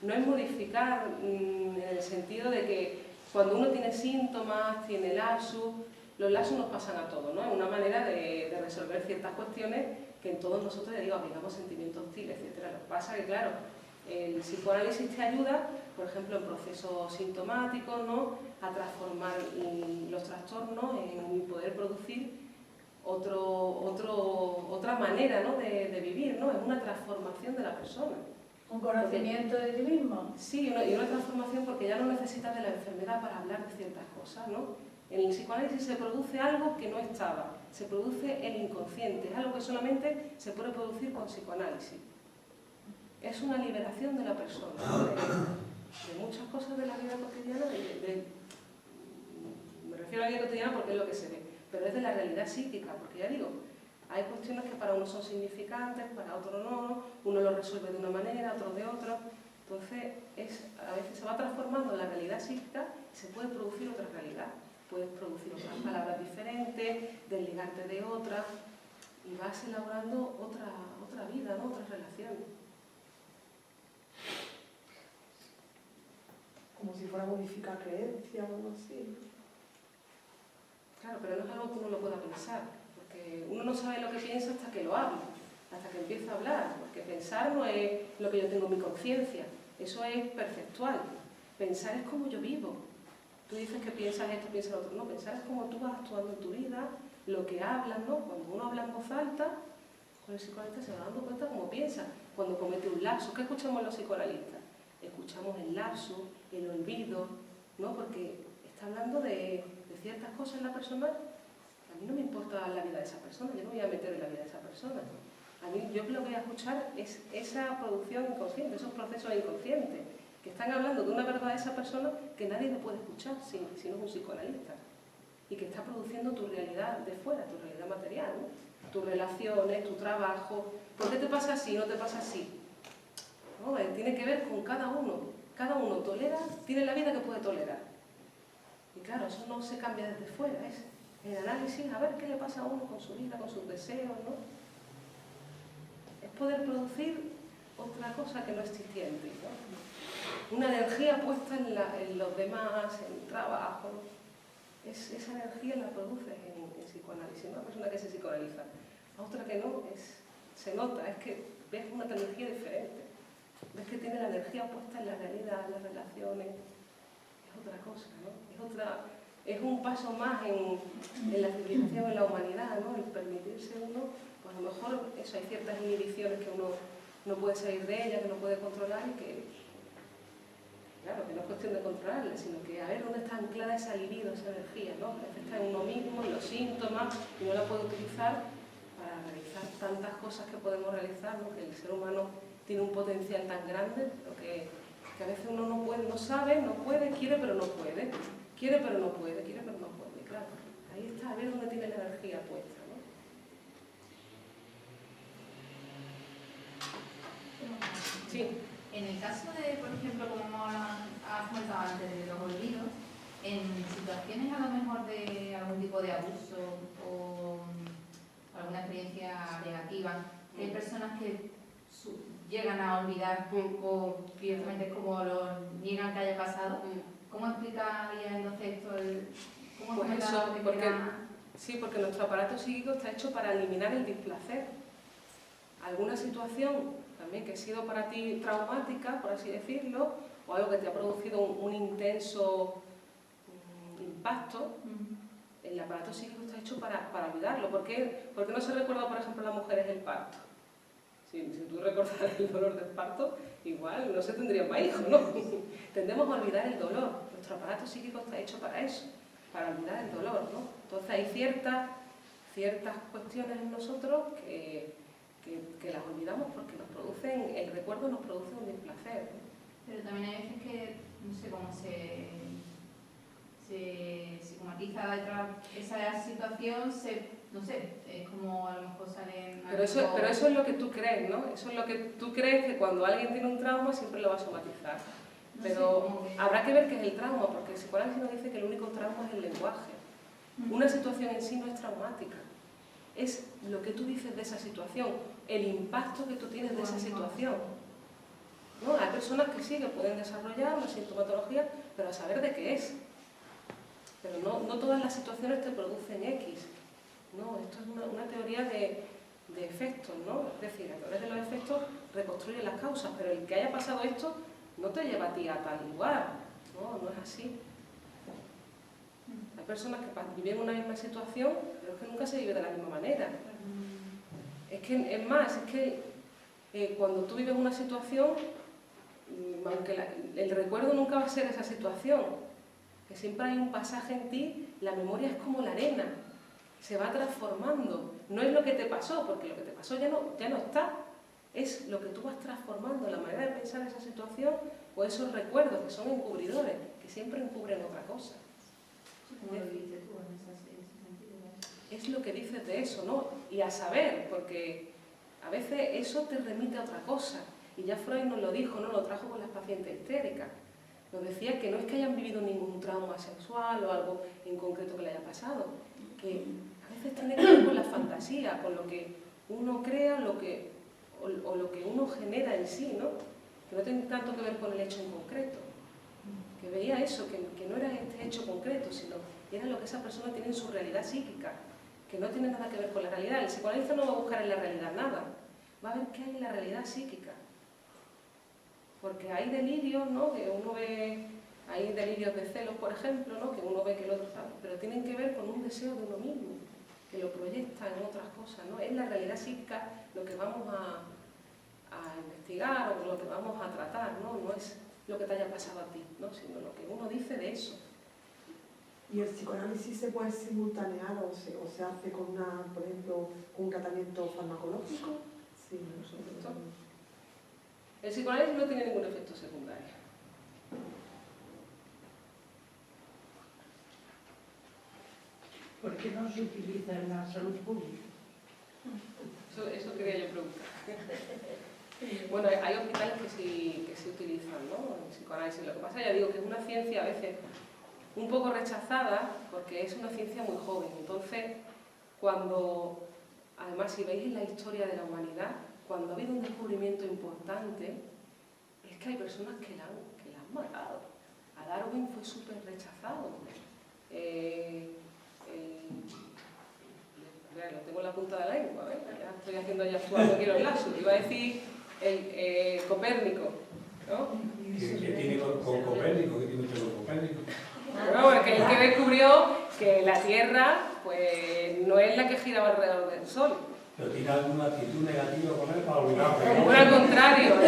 No es modificar en el sentido de que cuando uno tiene síntomas, tiene lapsus, los lapsus nos pasan a todos, ¿no? Es una manera de resolver ciertas cuestiones que en todos nosotros, ya digo, aplicamos sentimientos hostiles, etc. Lo que pasa es que, claro, el psicoanálisis te ayuda, por ejemplo, en procesos sintomáticos, ¿no? A transformar los trastornos en poder producir otra manera, ¿no? de vivir, ¿no? Es una transformación de la persona. ¿Un conocimiento de ti mismo? Sí, y una transformación porque ya no necesitas de la enfermedad para hablar de ciertas cosas, ¿no? En el psicoanálisis se produce algo que no estaba, se produce el inconsciente, es algo que solamente se puede producir con psicoanálisis. Es una liberación de la persona, ¿no? de muchas cosas de la vida cotidiana, me refiero a la vida cotidiana porque es lo que se ve, pero es de la realidad psíquica, porque ya digo, hay cuestiones que para uno son significantes, para otro no, uno lo resuelve de una manera, otro de otra, entonces a veces se va transformando la realidad psíquica y se puede producir otra realidad, puedes producir otras palabras diferentes, desligarte de otras y vas elaborando otra vida, ¿no? Otras relaciones. Como si fuera modificar creencias o algo así. Claro, pero no es algo que uno lo pueda pensar, porque uno no sabe lo que piensa hasta que lo habla, hasta que empieza a hablar, porque pensar no es lo que yo tengo en mi conciencia, eso es perceptual. Pensar es como yo vivo. Tú dices que piensas esto, piensas lo otro. No, pensar es como tú vas actuando en tu vida, lo que hablas, ¿no? Cuando uno habla en voz alta, con el psicoanalista se va dando cuenta cómo piensa. Cuando comete un lapsus, ¿qué escuchamos los psicoanalistas? Escuchamos el lapsus, el olvido, ¿no? Porque está hablando de ciertas cosas en la persona. A mí no me importa la vida de esa persona, yo no voy a meter en la vida de esa persona. A mí yo lo que voy a escuchar es esa producción inconsciente, esos procesos inconscientes, que están hablando de una verdad de esa persona que nadie le puede escuchar si no es un psicoanalista, y que está produciendo tu realidad de fuera, tu realidad material, ¿no? Tus relaciones, tu trabajo. ¿Por qué te pasa así, no te pasa así? ¿No? Tiene que ver con cada uno tolera, tiene la vida que puede tolerar. Y claro, eso no se cambia desde fuera, es el análisis, a ver qué le pasa a uno con su vida, con sus deseos, ¿no? Es poder producir otra cosa que no existía en ti, ¿no? Una energía puesta en los demás, en el trabajo. Esa energía la produces en psicoanálisis, una persona que se psicoanaliza. A otra que no, se nota, es que ves una energía diferente. Ves que tiene la energía puesta en la realidad, en las relaciones. Es otra cosa, ¿no? Es un paso más en la civilización, en la humanidad, ¿no? El permitirse uno, pues a lo mejor eso, hay ciertas inhibiciones que uno no puede salir de ellas, que no puede controlar y que, claro, que no es cuestión de controlarlas, sino que a ver dónde está anclada esa libido, esa energía, ¿no? Que está en uno mismo, en los síntomas, y no la puede utilizar para realizar tantas cosas que podemos realizar, ¿no? Que el ser humano tiene un potencial tan grande, pero que a veces uno no puede, no sabe, no puede, quiere pero no puede, quiere pero no puede, quiere pero no puede, claro. Ahí está, a ver dónde tiene la energía puesta, ¿no? Sí. En el caso de, por ejemplo, como has comentado antes, de los olvidos, en situaciones a lo mejor de algún tipo de abuso o alguna experiencia negativa, hay personas que llegan a olvidar o directamente como lo niegan que haya pasado. ¿Cómo explicaría entonces esto? ¿Cómo Pues eso, porque nuestro aparato psíquico está hecho para eliminar el displacer. Alguna situación también que ha sido para ti traumática, por así decirlo, o algo que te ha producido un intenso impacto, el aparato psíquico está hecho para olvidarlo. ¿Por qué no se recuerda, por ejemplo, a las mujeres el parto? Si tú recordaras el dolor del parto, igual no se tendrían más hijos, ¿no? Tendemos a olvidar el dolor. Nuestro aparato psíquico está hecho para eso, para olvidar el dolor, ¿no? Entonces hay ciertas cuestiones en nosotros que las olvidamos porque el recuerdo nos produce un displacer, ¿no? Pero también hay veces que, no sé cómo se psicomatiza detrás esa situación, no sé, es como a lo mejor salen... Pero eso es lo que tú crees, ¿no? Eso es lo que tú crees, que cuando alguien tiene un trauma siempre lo va a somatizar. Pero habrá que ver qué es el trauma, porque el psicoanálisis nos dice que el único trauma es el lenguaje. Una situación en sí no es traumática, es lo que tú dices de esa situación, el impacto que tú tienes de esa situación. ¿No? Hay personas que sí, que pueden desarrollar una sintomatología, pero a saber de qué es. Pero no todas las situaciones te producen X. No, esto es una teoría de efectos, ¿no? Es decir, a través de los efectos reconstruye las causas, pero el que haya pasado esto no te lleva a ti a tal lugar. No es así. Hay personas que viven una misma situación, pero es que nunca se vive de la misma manera. Es que cuando tú vives una situación, aunque el recuerdo nunca va a ser esa situación, que siempre hay un pasaje en ti, la memoria es como la arena, se va transformando. No es lo que te pasó, porque lo que te pasó ya no está, es lo que tú vas transformando, la manera de pensar esa situación o esos recuerdos que son encubridores, que siempre encubren otra cosa. ¿Cómo lo viste tú en ese sentido? Es lo que dices de eso, ¿no? Y a saber, porque a veces eso te remite a otra cosa. Y ya Freud nos lo dijo, ¿no? Lo trajo con las pacientes histéricas. Nos decía que no es que hayan vivido ningún trauma sexual o algo en concreto que le haya pasado, que a veces tiene que ver con la fantasía, con lo que uno crea o lo que uno genera en sí, ¿no? Que no tiene tanto que ver con el hecho en concreto. Que veía eso, que no era este hecho concreto, sino era lo que esa persona tiene en su realidad psíquica, que no tiene nada que ver con la realidad. El psicoanalista no va a buscar en la realidad nada, va a ver qué hay en la realidad psíquica. Porque hay delirios, ¿no? Que uno ve, hay delirios de celos, por ejemplo, ¿no? Que uno ve que el otro sabe, pero tienen que ver con un deseo de uno mismo, que lo proyecta en otras cosas, ¿no? Es la realidad psíquica lo que vamos a investigar o lo que vamos a tratar, ¿no? No es lo que te haya pasado a ti, ¿no? Sino lo que uno dice de eso. ¿Y el psicoanálisis se puede simultanear o se hace con por ejemplo, con un tratamiento farmacológico? Sí, nosotros. El psicoanálisis no tiene ningún efecto secundario. ¿Por qué no se utiliza en la salud pública? Eso quería yo preguntar. Bueno, hay hospitales que sí utilizan, ¿no? El psicoanálisis. Lo que pasa, ya digo, que es una ciencia a veces un poco rechazada porque es una ciencia muy joven. Entonces, además, si veis en la historia de la humanidad, cuando ha habido un descubrimiento importante, es que hay personas que la han matado. A Darwin fue súper rechazado. Lo tengo en la punta de la lengua, ¿eh? Ya estoy haciendo ya actuando aquí los lazos. Iba a decir Copérnico, ¿no? ¿Qué tiene con Copérnico? ¿Qué tiene usted con Copérnico? Bueno, porque el que descubrió que la Tierra pues no es la que giraba alrededor del Sol. ¿Pero tiene alguna actitud negativa con él para olvidarlo? Bueno, al contrario,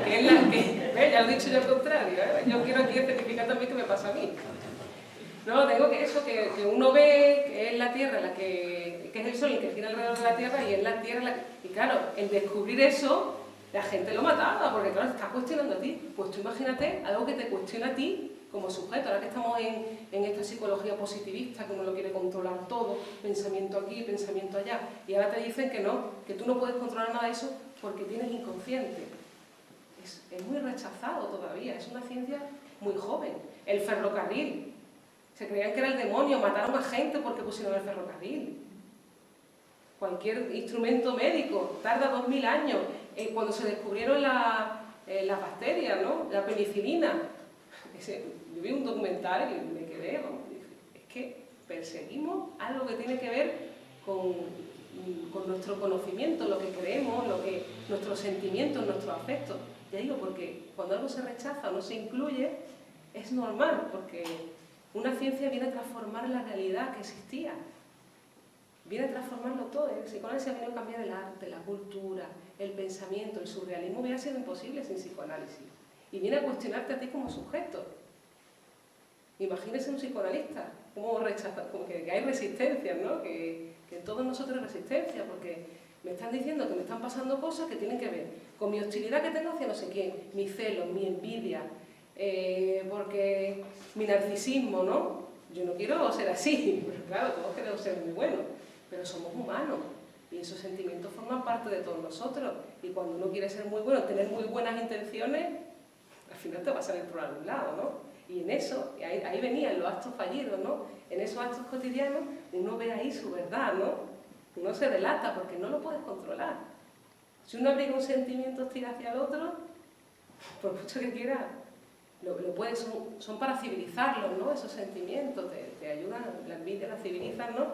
que es la que... ya lo he dicho yo al contrario, ¿eh? Yo quiero aquí certificar también que me pasa a mí. No, tengo que uno ve que es la Tierra que es el Sol el que gira alrededor de la Tierra y es la Tierra y claro, el descubrir eso, la gente lo mataba, porque claro, te está cuestionando a ti. Pues tú imagínate algo que te cuestiona a ti como sujeto, ahora que estamos en esta psicología positivista, que uno lo quiere controlar todo, pensamiento aquí, pensamiento allá, y ahora te dicen que no, que tú no puedes controlar nada de eso porque tienes inconsciente. Es muy rechazado todavía, es una ciencia muy joven. El ferrocarril, se creían que era el demonio, mataron a gente porque pusieron el ferrocarril. Cualquier instrumento médico tarda 2000 años. Cuando se descubrieron las bacterias, ¿no? La penicilina, yo vi un documental y me quedé, vamos, es que perseguimos algo que tiene que ver con nuestro conocimiento, lo que creemos, nuestros sentimientos, nuestros afectos. Ya digo, porque cuando algo se rechaza o no se incluye, es normal, porque una ciencia viene a transformar la realidad que existía. viene a transformarlo todo. El psicoanálisis ha venido a cambiar el arte, la cultura, el pensamiento, el surrealismo hubiera sido imposible sin psicoanálisis. Y viene a cuestionarte a ti como sujeto. Imagínese un psicoanalista, como que hay resistencia, ¿no? Que en todos nosotros hay resistencia, porque me están diciendo que me están pasando cosas que tienen que ver con mi hostilidad que tengo hacia no sé quién, mi celo, mi envidia, porque mi narcisismo, ¿no? Yo no quiero ser así, pero claro, todos queremos ser muy buenos, pero somos humanos y esos sentimientos forman parte de todos nosotros. Y cuando uno quiere ser muy bueno, tener muy buenas intenciones, al final te va a salir por algún lado, ¿no? Y en eso, ahí venían los actos fallidos, ¿no? En esos actos cotidianos uno ve ahí su verdad, ¿no? Uno se delata porque no lo puedes controlar. Si uno abriga un sentimiento hostil hacia el otro, por mucho que quiera, son para civilizarlos, ¿no? Esos sentimientos te ayudan, la envidia la civilizan, ¿no?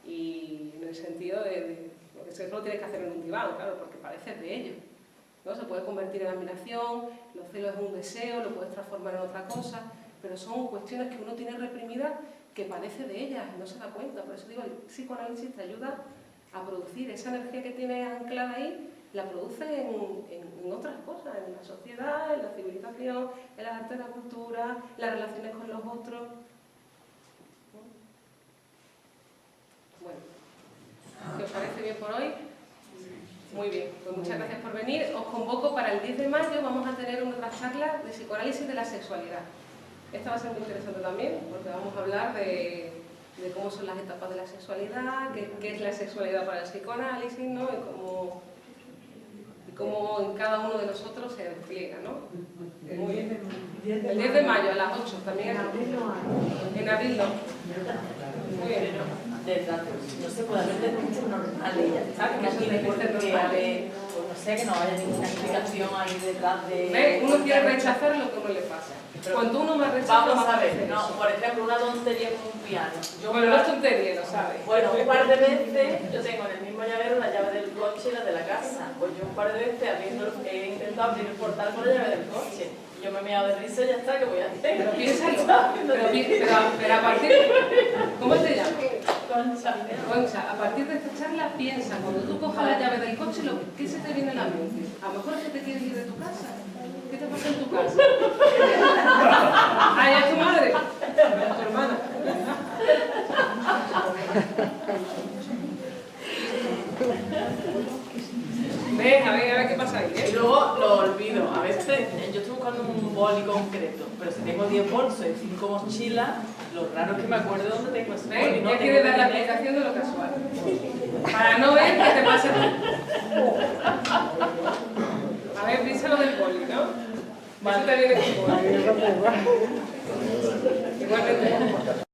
Y en el sentido de porque eso lo tienes que hacer en un diván, claro, porque padeces de ello, ¿no? Se puede convertir en admiración, los celos es un deseo, lo puedes transformar en otra cosa, pero son cuestiones que uno tiene reprimidas que padece de ellas y no se da cuenta. Por eso digo, el psicoanálisis te ayuda a producir esa energía que tienes anclada ahí, la produce en otras cosas, en la sociedad, en la civilización, en las artes, en la cultura, las relaciones con los otros. Bueno, ¿qué os parece bien por hoy? Muy bien, pues muchas gracias por venir. Os convoco para el 10 de mayo, vamos a tener otra charla de psicoanálisis de la sexualidad. Esta va a ser muy interesante también, porque vamos a hablar de cómo son las etapas de la sexualidad, qué es la sexualidad para el psicoanálisis, ¿no? Y cómo en cada uno de nosotros se despliega, ¿no? Muy bien. El 10 de mayo a las 8 también. En abril no. Muy bien. No se puede hacer de mucho normal y ya está, que aquí me puede que haber, pues no sé, que no haya ninguna explicación ahí detrás de... ¿Ves? Uno quiere rechazar lo que uno le pasa. Pero cuando uno más rechaza, vamos más a ver, hace no, eso. por ejemplo, una tontería con un piano. Bueno, no es tontería, lo sabes. Bueno, un par de veces yo tengo en el mismo llavero la llave del coche y la de la casa. Pues yo un par de veces he intentado abrir el portal con la llave del coche. Y yo me he meado de risa y ya está, ¿qué voy a hacer? Pero piénsalo. Pero a partir... ¿Cómo te llamas? Concha, a partir de esta charla piensa, cuando tú cojas la llave del coche, ¿qué se te viene a la mente? A lo mejor es que te quieres ir de tu casa. ¿Qué te pasa en tu casa? ¡Ay, es tu madre! Es tu hermana. Ven, a ver qué pasa ahí, Y luego lo olvido. A veces yo estoy buscando un boli concreto, pero si tengo 10 bolsos y 5 mochilas, lo raro es que me acuerdo dónde tengo ese boli. ¿Ves? No Ya tengo quieres dar la dinero. explicación de lo casual. Para no ver qué te pasa a ti. A ver, piensa lo del boli, ¿no? Eso te viene con boli. Igualmente.